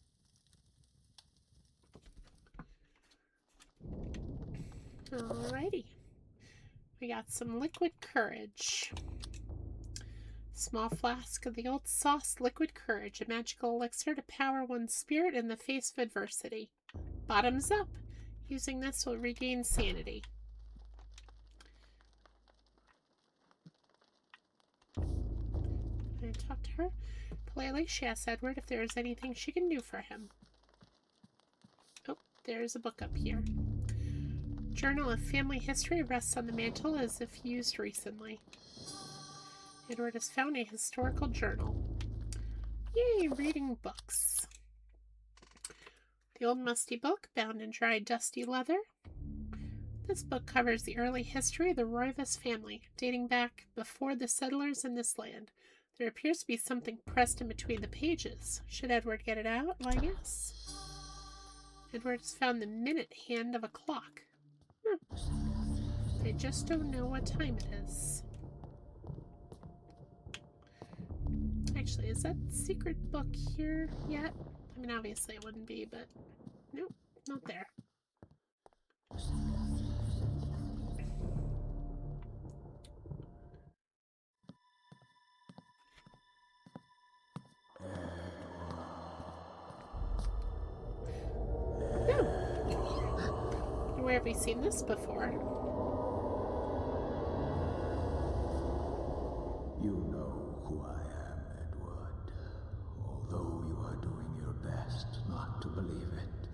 Alrighty. We got some liquid courage. Small flask of the old sauce liquid courage, a magical elixir to power one's spirit in the face of adversity. Bottoms up. Using this will regain sanity. I talked to her. Politely, she asked Edward if there is anything she can do for him. Oh, there's a book up here. Journal of Family History rests on the mantle as if used recently. Edward has found a historical journal. Yay, reading books. The old musty book, bound in dry, dusty leather. This book covers the early history of the Rivas family, dating back before the settlers in this land. There appears to be something pressed in between the pages. Should Edward get it out? Why, yes. Edward has found the minute hand of a clock. I just don't know what time it is. Actually, is that secret book here yet? I mean, obviously it wouldn't be, but nope, not there. No. Where have we seen this before? You know who I am, Edward. Although you are doing your best not to believe it,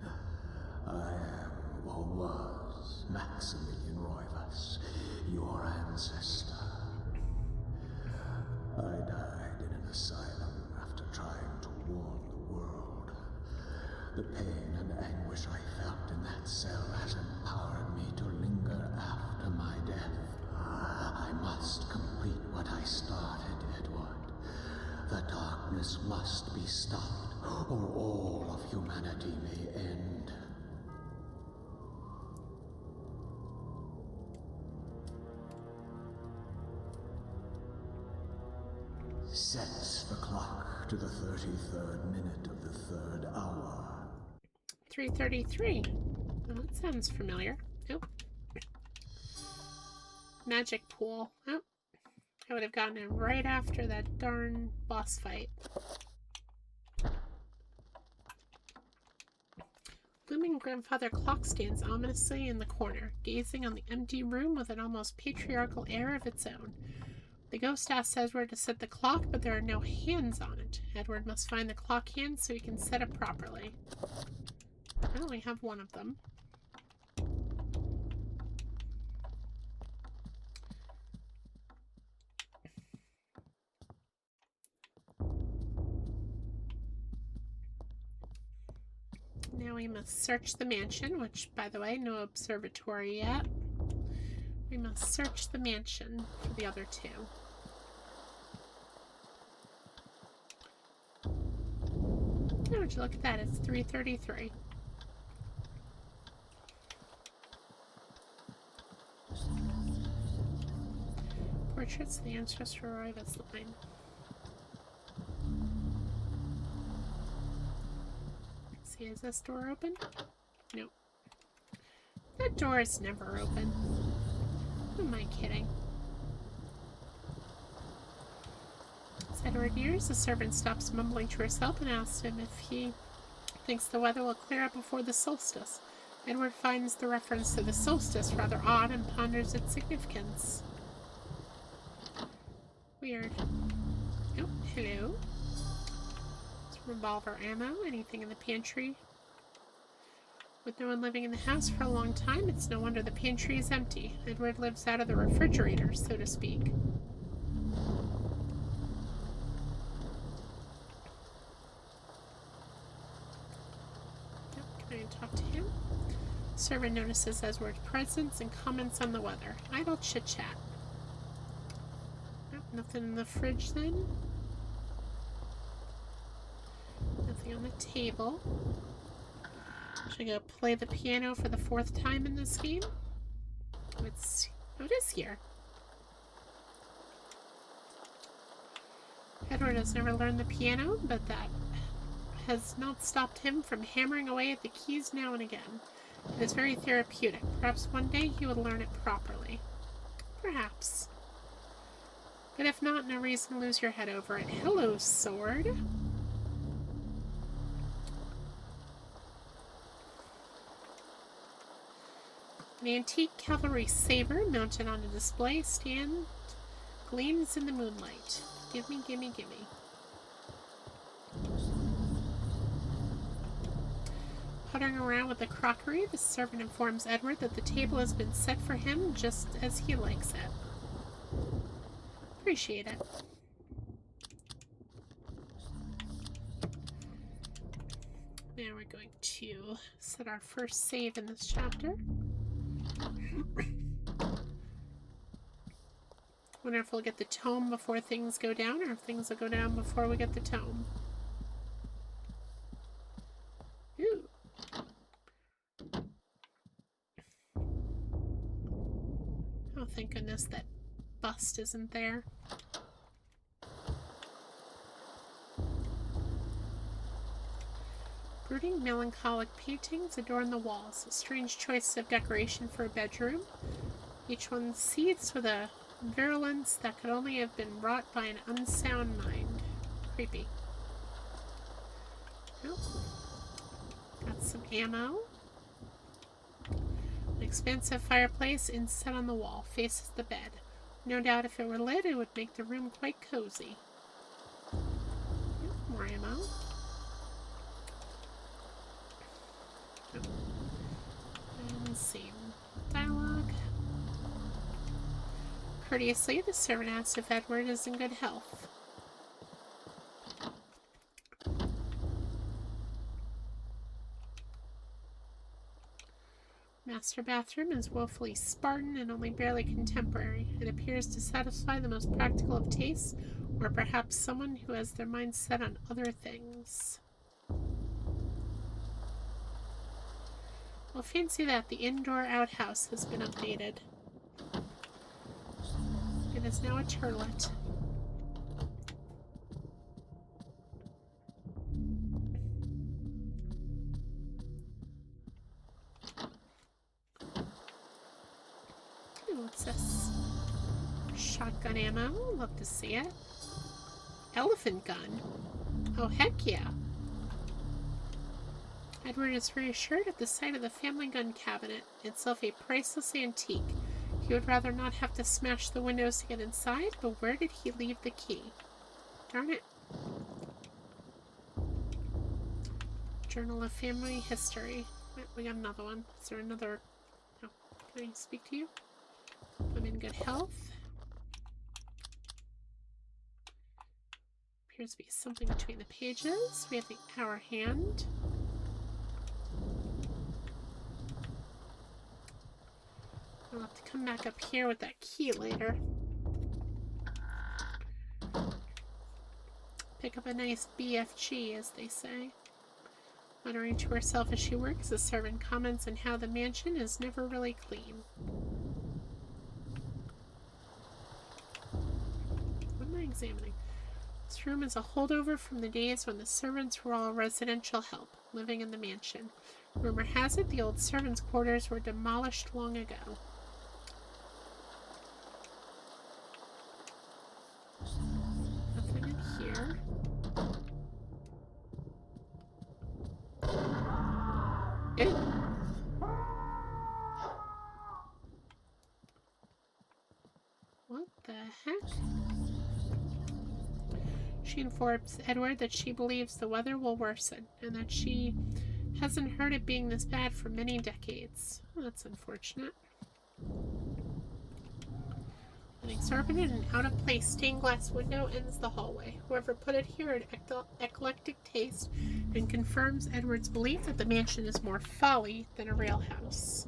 I am, or was, Maximilian Rivas, your ancestor. I died in an asylum after trying to warn the world. The pain and anguish I felt in that cell has empowered me to linger after my death. I must complete what I started, Edward. The darkness must be stopped, or all of humanity may end. Set the clock to the 33rd minute of the 3rd hour. 3:33. Well, that sounds familiar. Nope. Magic pool. Oh, I would have gotten it right after that darn boss fight. Looming grandfather clock stands ominously in the corner, gazing on the empty room with an almost patriarchal air of its own. The ghost asks Edward to set the clock, but there are no hands on it. Edward must find the clock hands so he can set it properly. I only have one of them. Now we must search the mansion, which, by the way, no observatory yet. We must search the mansion for the other two. Oh, would you look at that? It's 3:33. Portraits of the ancestral arrive as the line. See, is this door open? Nope. That door is never open. Who am I kidding? As Edward nears, the servant stops mumbling to herself and asks him if he thinks the weather will clear up before the solstice. Edward finds the reference to the solstice rather odd and ponders its significance. Weird. Oh, hello. It's revolver ammo. Anything in the pantry? With no one living in the house for a long time, it's no wonder the pantry is empty. Edward lives out of the refrigerator, so to speak. Can I talk to him? Servant notices Edward's presence and comments on the weather. Idle chit-chat. Oh, nothing in the fridge then. Nothing on the table. Should I go play the piano for the 4th time in this game? Oh, it is here. Edward has never learned the piano, but that has not stopped him from hammering away at the keys now and again. It is very therapeutic. Perhaps one day he would learn it properly. Perhaps. But if not, no reason to lose your head over it. Hello, sword. An antique cavalry saber mounted on a display stand gleams in the moonlight. Gimme, gimme, gimme. Puttering around with the crockery, the servant informs Edward that the table has been set for him just as he likes it. Appreciate it. Now we're going to set our first save in this chapter. Wonder if we'll get the tome before things go down, or if things will go down before we get the tome. Ooh. Oh, thank goodness that bust isn't there. Brooding, melancholic paintings adorn the walls, a strange choice of decoration for a bedroom. Each one seethes with a virulence that could only have been wrought by an unsound mind. Creepy. Oh. Got some ammo. An expansive fireplace inset on the wall faces the bed. No doubt if it were lit, it would make the room quite cozy. More ammo. Oh. And let's see. Dialogue. Courteously, the servant asks if Edward is in good health. Master bathroom is woefully Spartan and only barely contemporary. It appears to satisfy the most practical of tastes, or perhaps someone who has their mind set on other things. Well, fancy that. The indoor outhouse has been updated. It is now a turlet. Ooh, what's this? Shotgun ammo. Love to see it. Elephant gun. Oh, heck yeah. Edward is reassured at the sight of the family gun cabinet, itself a priceless antique. He would rather not have to smash the windows to get inside, but where did he leave the key? Darn it. Journal of Family History. We got another one. Is there another? No. Can I speak to you? I'm in good health. Appears to be something between the pages. We have the hour hand. I'll have to come back up here with that key later. Pick up a nice BFG, as they say. Muttering to herself as she works, the servant comments on how the mansion is never really clean. What am I examining? This room is a holdover from the days when the servants were all residential help, living in the mansion. Rumor has it the old servants' quarters were demolished long ago. Nothing in here. Ew. What the heck? She informs Edward that she believes the weather will worsen, and that she hasn't heard it being this bad for many decades. Oh, that's unfortunate. An exorbitant and out-of-place stained glass window ends the hallway. Whoever put it here had eclectic taste and confirms Edward's belief that the mansion is more folly than a real house.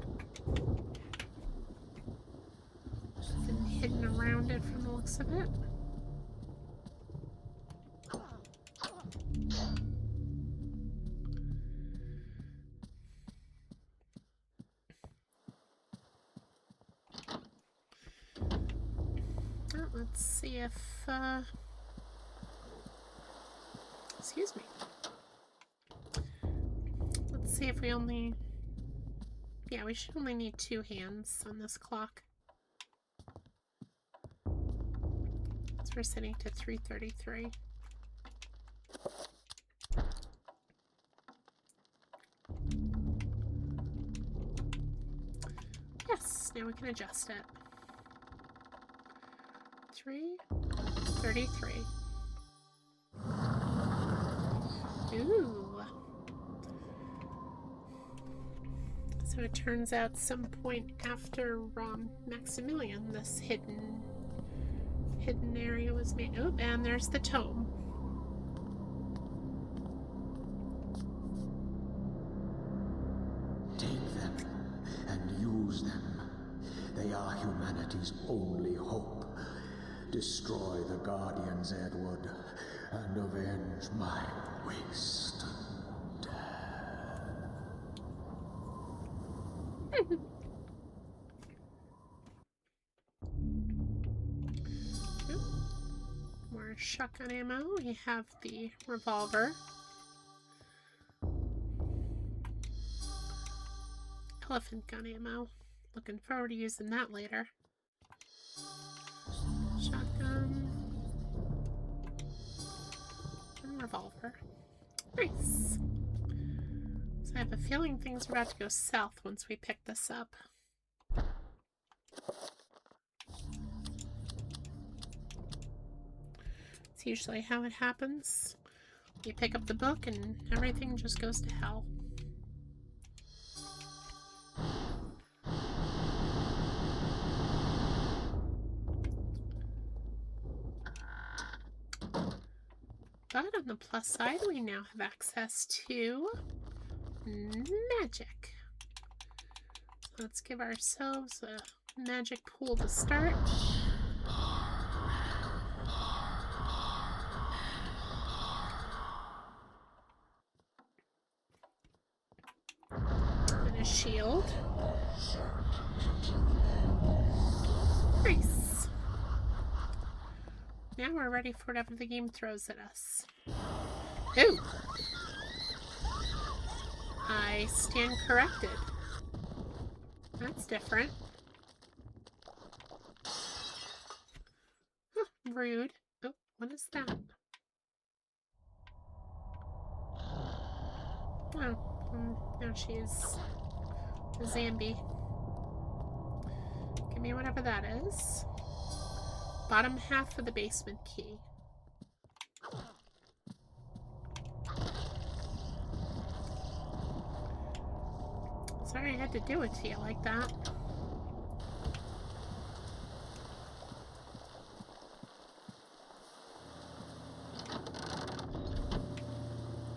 Nothing hidden around it from the looks of it. Well, let's see if, excuse me. Let's see if we only... Yeah, we should only need 2 hands on this clock. So we're setting to 3:33. Yes, now we can adjust it. 3:33. Ooh. So it turns out some point after Maximilian, this hidden area was made. Oh, and there's the tome. Take them and use them. They are humanity's only hope. Destroy the Guardians, Edward, and avenge my waste and death. More shotgun ammo. We have the revolver. Elephant gun ammo. Looking forward to using that later. Shotgun. And revolver. Nice. So I have a feeling things are about to go south once we pick this up. It's usually how it happens. You pick up the book and everything just goes to hell. But on the plus side, we now have access to magic. So let's give ourselves a magic pool to start. And a shield. Nice. Now we're ready for whatever the game throws at us. Ooh! I stand corrected. That's different. Huh, rude. Oh, what is that? Oh, now she's a Zambi. Give me whatever that is. Bottom half of the basement key. Sorry I had to do it to you like that.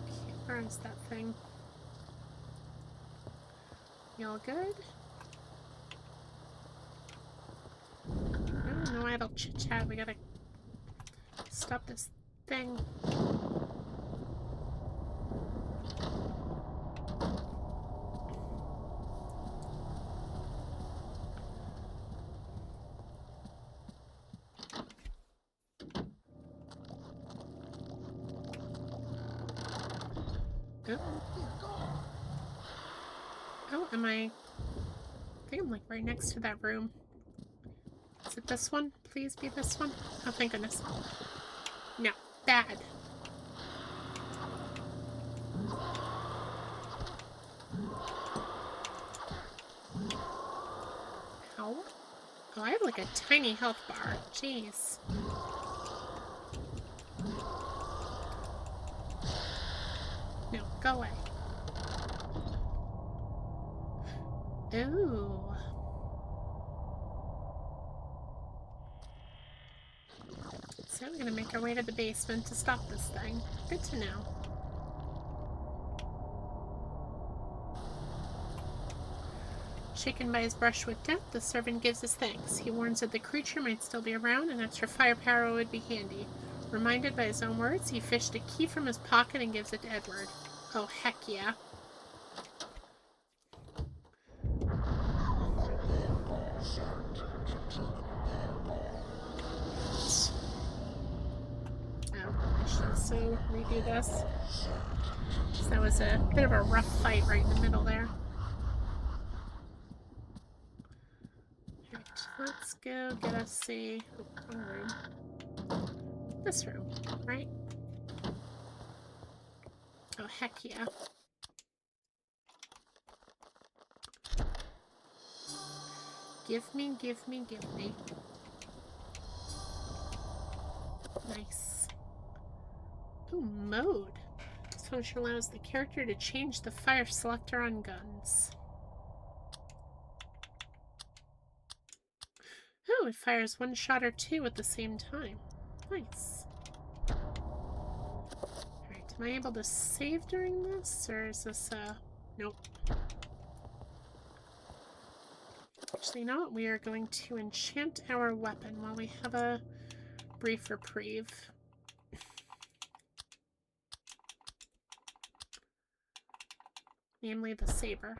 Okay, where is that thing? You all good? No idle chit-chat. We gotta stop this thing. Oh, am I think I'm like right next to that room. Is it this one? Please be this one. Oh, thank goodness. No, bad. Ow. Oh, I have like a tiny health bar. Jeez. No, go away. Ooh. So we're gonna make our way to the basement to stop this thing. Good to know. Shaken by his brush with death, the servant gives his thanks. He warns that the creature might still be around and extra firepower would be handy. Reminded by his own words, he fished a key from his pocket and gives it to Edward. Oh, heck yeah. Oh, I should also redo this. So that was a bit of a rough fight right in the middle there. Let's go get us a wrong room. This room, right? Oh, heck yeah. Give me, give me, give me. Nice. Oh, mode. This function allows the character to change the fire selector on guns. Oh, it fires one shot or two at the same time. Nice. Alright, am I able to save during this? Or is this, nope. Actually, you know what? We are going to enchant our weapon while we have a brief reprieve. Namely, the saber.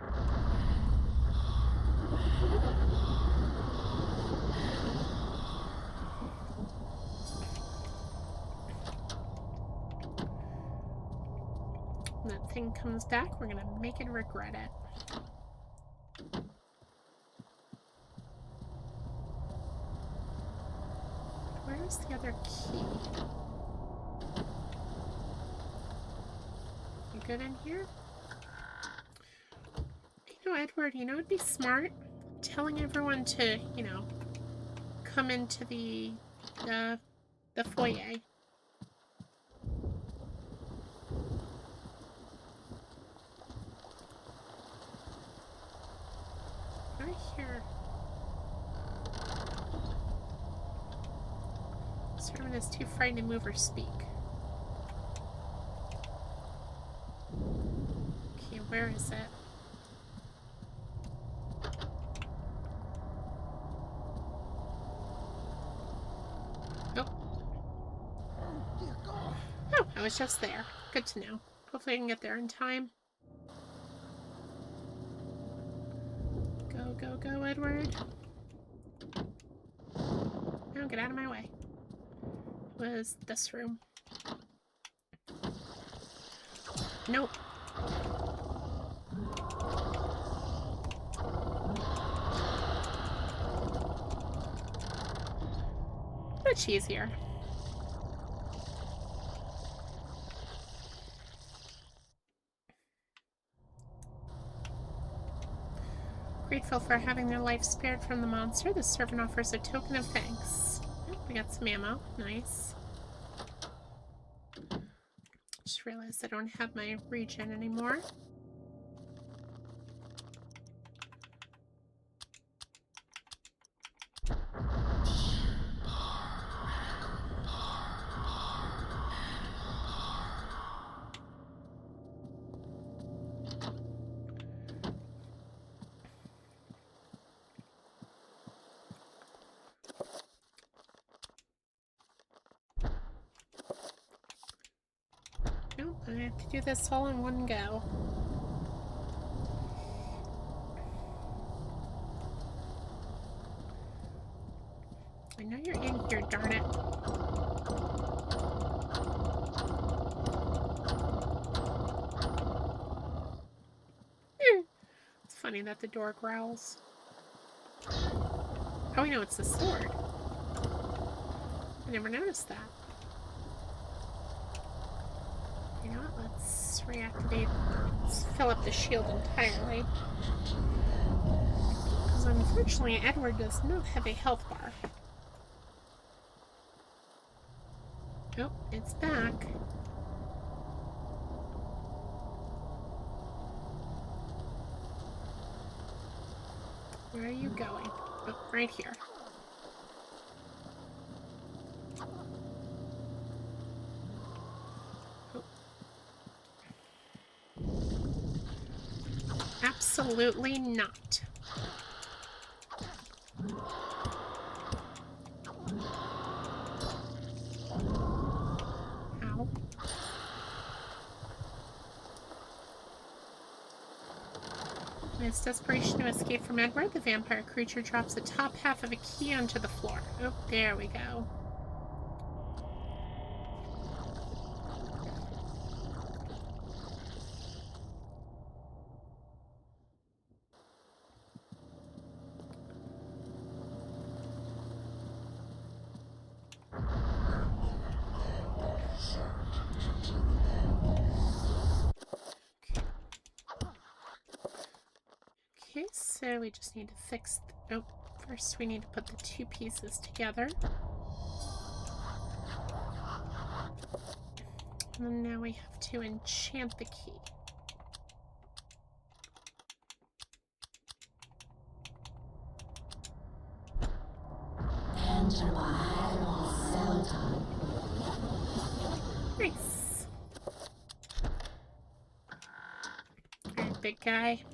When that thing comes back, we're gonna make it regret it. Where's the other key? You good in here? You know, Edward, you know it'd be smart telling everyone to, you know, come into the foyer. Right here. Servant is too frightened to move or speak. Okay, where is it? Oh. Oh, I was just there. Good to know. Hopefully I can get there in time. Go, go, go, Edward. No, get out of my way. Was this room? Nope. Much easier. Grateful for having their life spared from the monster, the servant offers a token of thanks. Oh, we got some ammo. Nice. Just realized I don't have my regen anymore. Nope, I have to do this all in one go. I know you're in here, darn it. funny that the door growls. Oh, I know, it's the sword. I never noticed that. You know what? Let's reactivate. Let's fill up the shield entirely. Because unfortunately, Edward does not have a health bar. Oh, it's back. Where are you going? Oh, right here. Oh. Absolutely not. Ow. In its desperation to escape from Edward, the vampire creature drops the top half of a key onto the floor. Oh, there we go. Okay, so we just need to fix... Oh, first we need to put the two pieces together. And then now we have to enchant the key. Nice. Alright, big guy.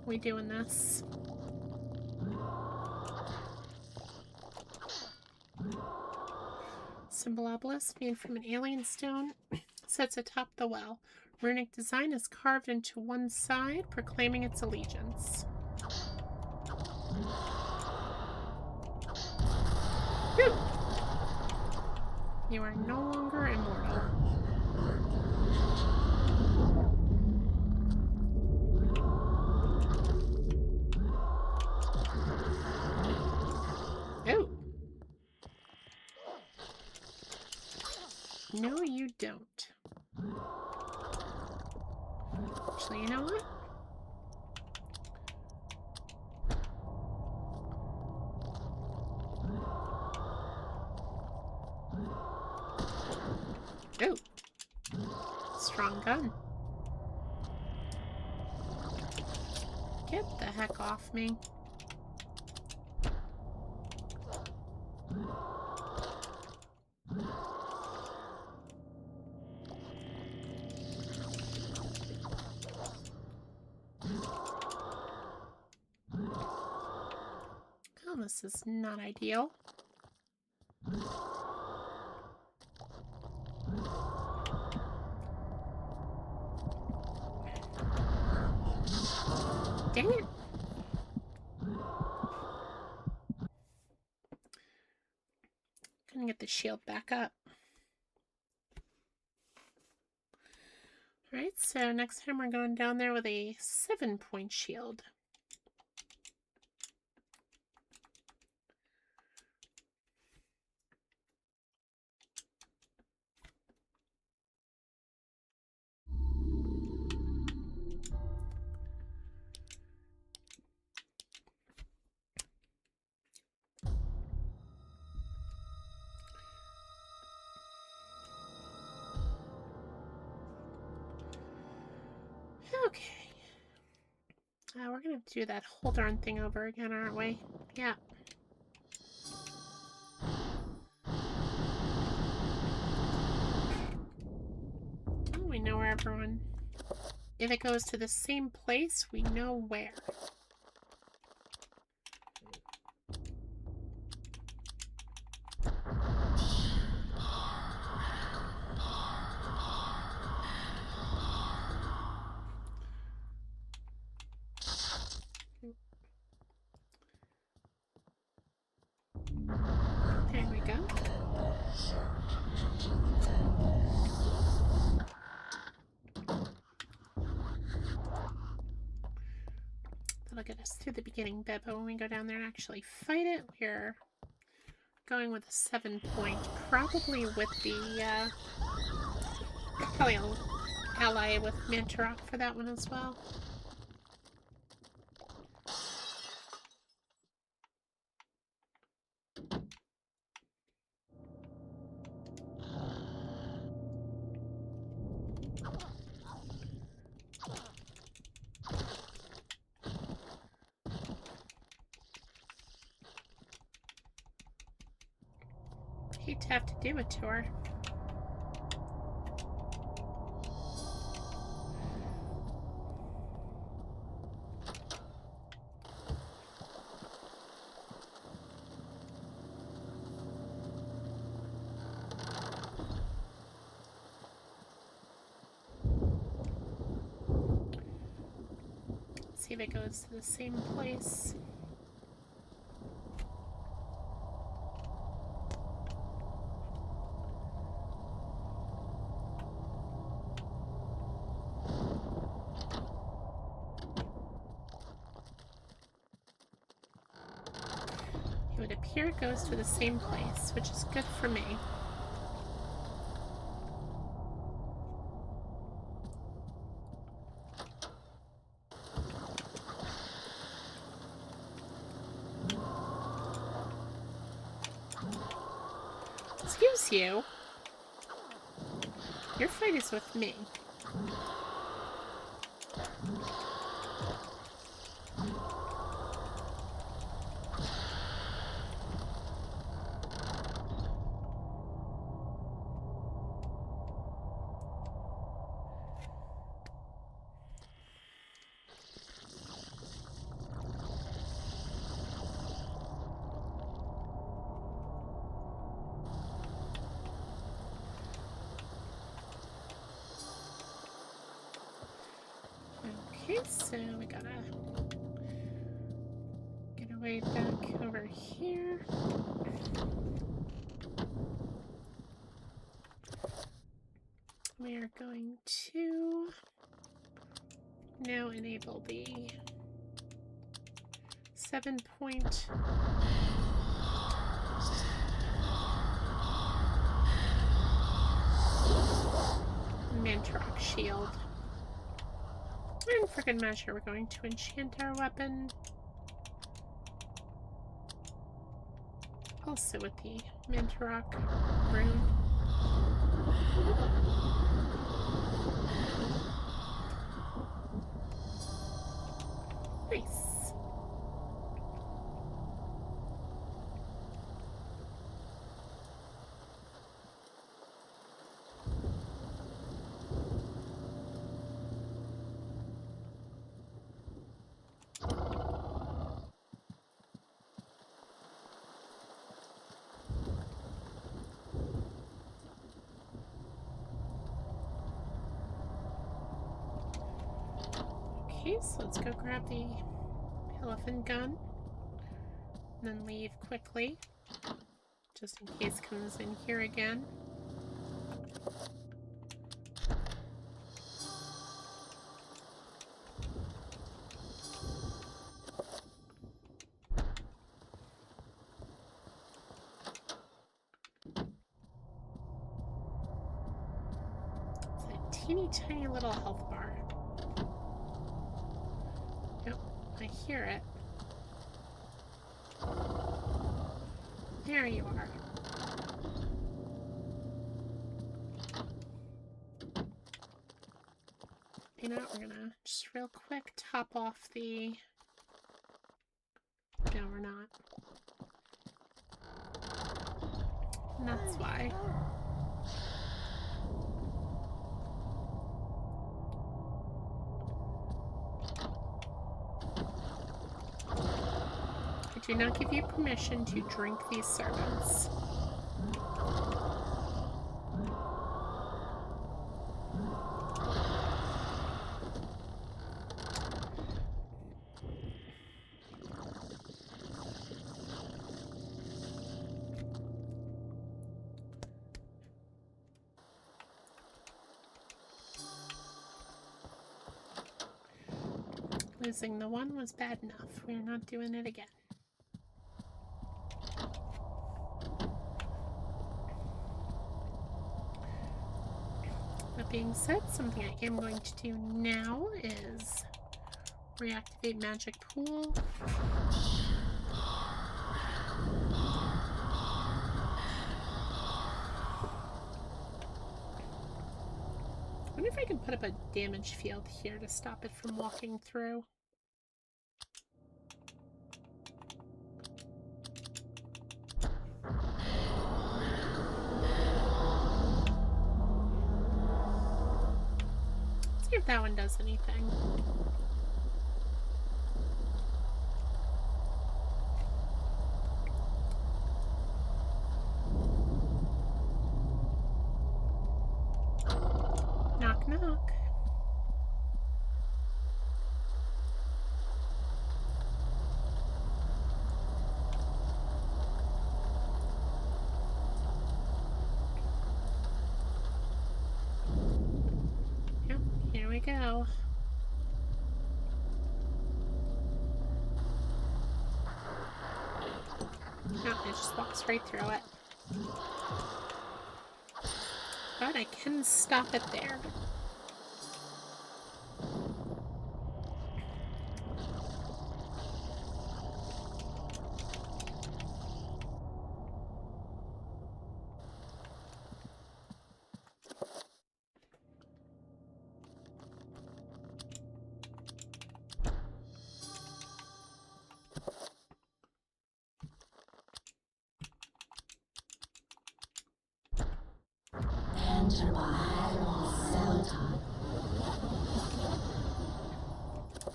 We doing this. Symbol obelisk made from an alien stone sits atop the well. Runic design is carved into one side, proclaiming its allegiance. Whew. You are no longer immortal. Oh. No, you don't. Actually, you know what? Oh. Strong gun. Get the heck off me. Oh, this is not ideal. Dang it. Gonna get the shield back up. Alright, so next time we're going down there with a 7-point shield. Okay. We're gonna have to do that whole darn thing over again, aren't we? Yeah. Oh, we know where everyone... If it goes to the same place, we know where. There we go. That'll get us through the beginning bit, but when we go down there and actually fight it, we're going with a 7-point, probably with the, probably I'll ally with Mantorok for that one as well. Hate to have to do it to her. See if it goes to the same place. It would appear it goes to the same place, which is good for me. Excuse you. Your fight is with me. Okay, so we gotta get our way back over here. We are going to now enable the 7-point Mantorok shield. And for good measure, we're going to enchant our weapon. Also with the Mantorok rune. Nice. Okay, so let's go grab the elephant gun. And then leave quickly. Just in case it comes in here again. It's a teeny tiny little health bar. Yep, I hear it. There you are. You know what, we're gonna just real quick top off the... No, we're not. And that's why. I do not give you permission to drink these servants. Losing the one was bad enough. We're not doing it again. That being said, something I am going to do now is reactivate magic pool. I wonder if I can put up a damage field here to stop it from walking through. Let's see if that one does anything. Knock, knock. Yep, here we go. No, it just walks right through it. But I can stop it there.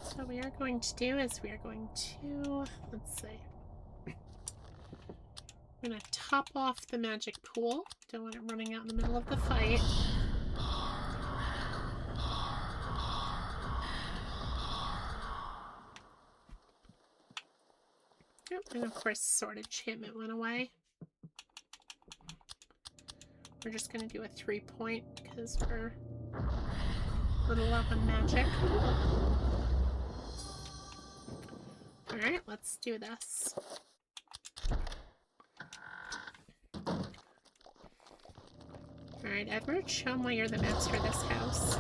So what we are going to do is we are going to, let's see. I'm going to top off the magic pool. Don't want it running out in the middle of the fight. Yep, and of course sword enchantment went away. We're just going to do a 3-point because we're a little low on magic. Alright, let's do this. Alright, Edward, show them why you're the master of this house.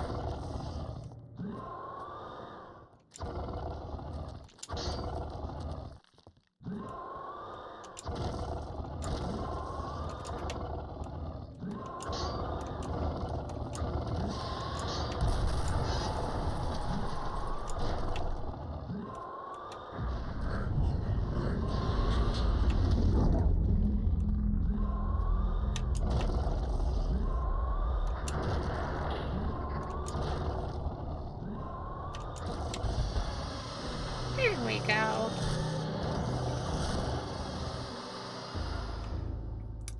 There we go.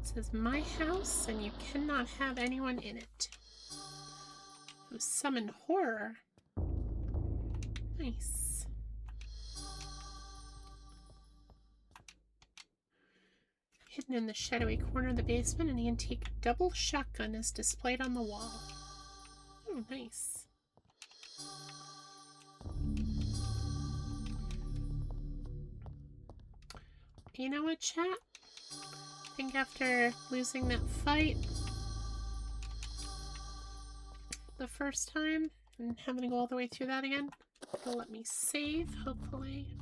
It says, my house, and you cannot have anyone in it. Oh, summon horror. Nice. Hidden in the shadowy corner of the basement, an antique double shotgun is displayed on the wall. Oh, nice. You know what, chat? I think after losing that fight the first time and having to go all the way through that again, it'll let me save, hopefully.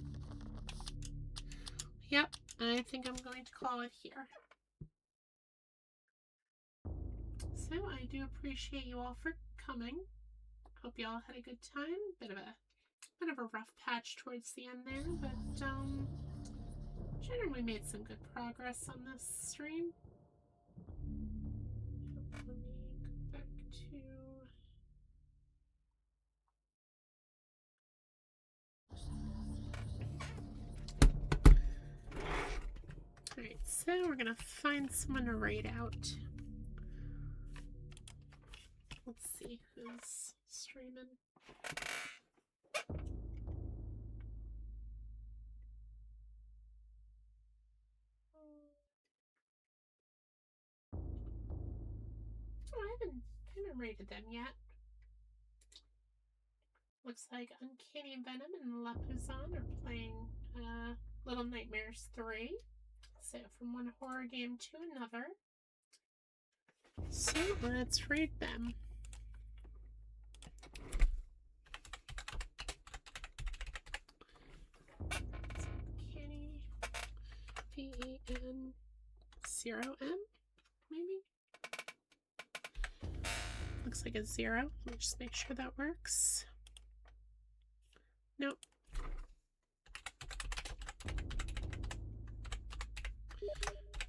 Yep, I think I'm going to call it here. So I do appreciate you all for coming. Hope you all had a good time. Bit of a rough patch towards the end there, but generally made some good progress on this stream. Let me go back to... Alright, so we're gonna find someone to raid out. Let's see who's streaming. Oh, I haven't rated them yet. Looks like Uncanny Venom and Lapuzan are playing Little Nightmares 3. So, from one horror game to another. So, let's read them. Uncanny VEN 0M, maybe? Looks like a 0. Let me just make sure that works. Nope.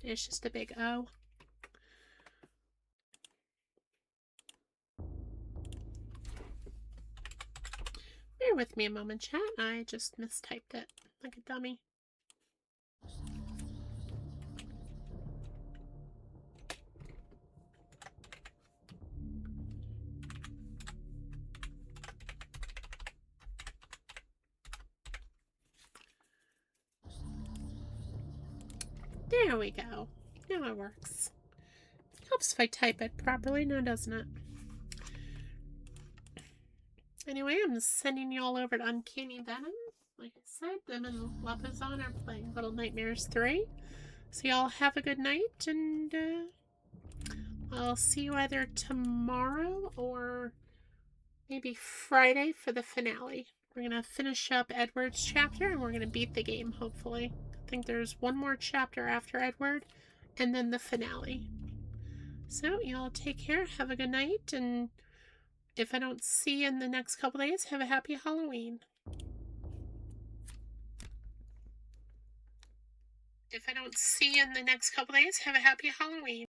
It's just a big O. Bear with me a moment, chat. I just mistyped it like a dummy. There we go. Now it works. Helps if I type it properly now, doesn't it? Anyway, I'm sending you all over to Uncanny Venom. Like I said, them and Lapazan are playing Little Nightmares 3. So y'all have a good night, and I'll see you either tomorrow or maybe Friday for the finale. We're going to finish up Edward's chapter, and we're going to beat the game, hopefully. I think there's one more chapter after Edward, and then the finale. So, y'all take care, have a good night, and if I don't see you in the next couple days, have a happy Halloween. If I don't see you in the next couple days, have a happy Halloween.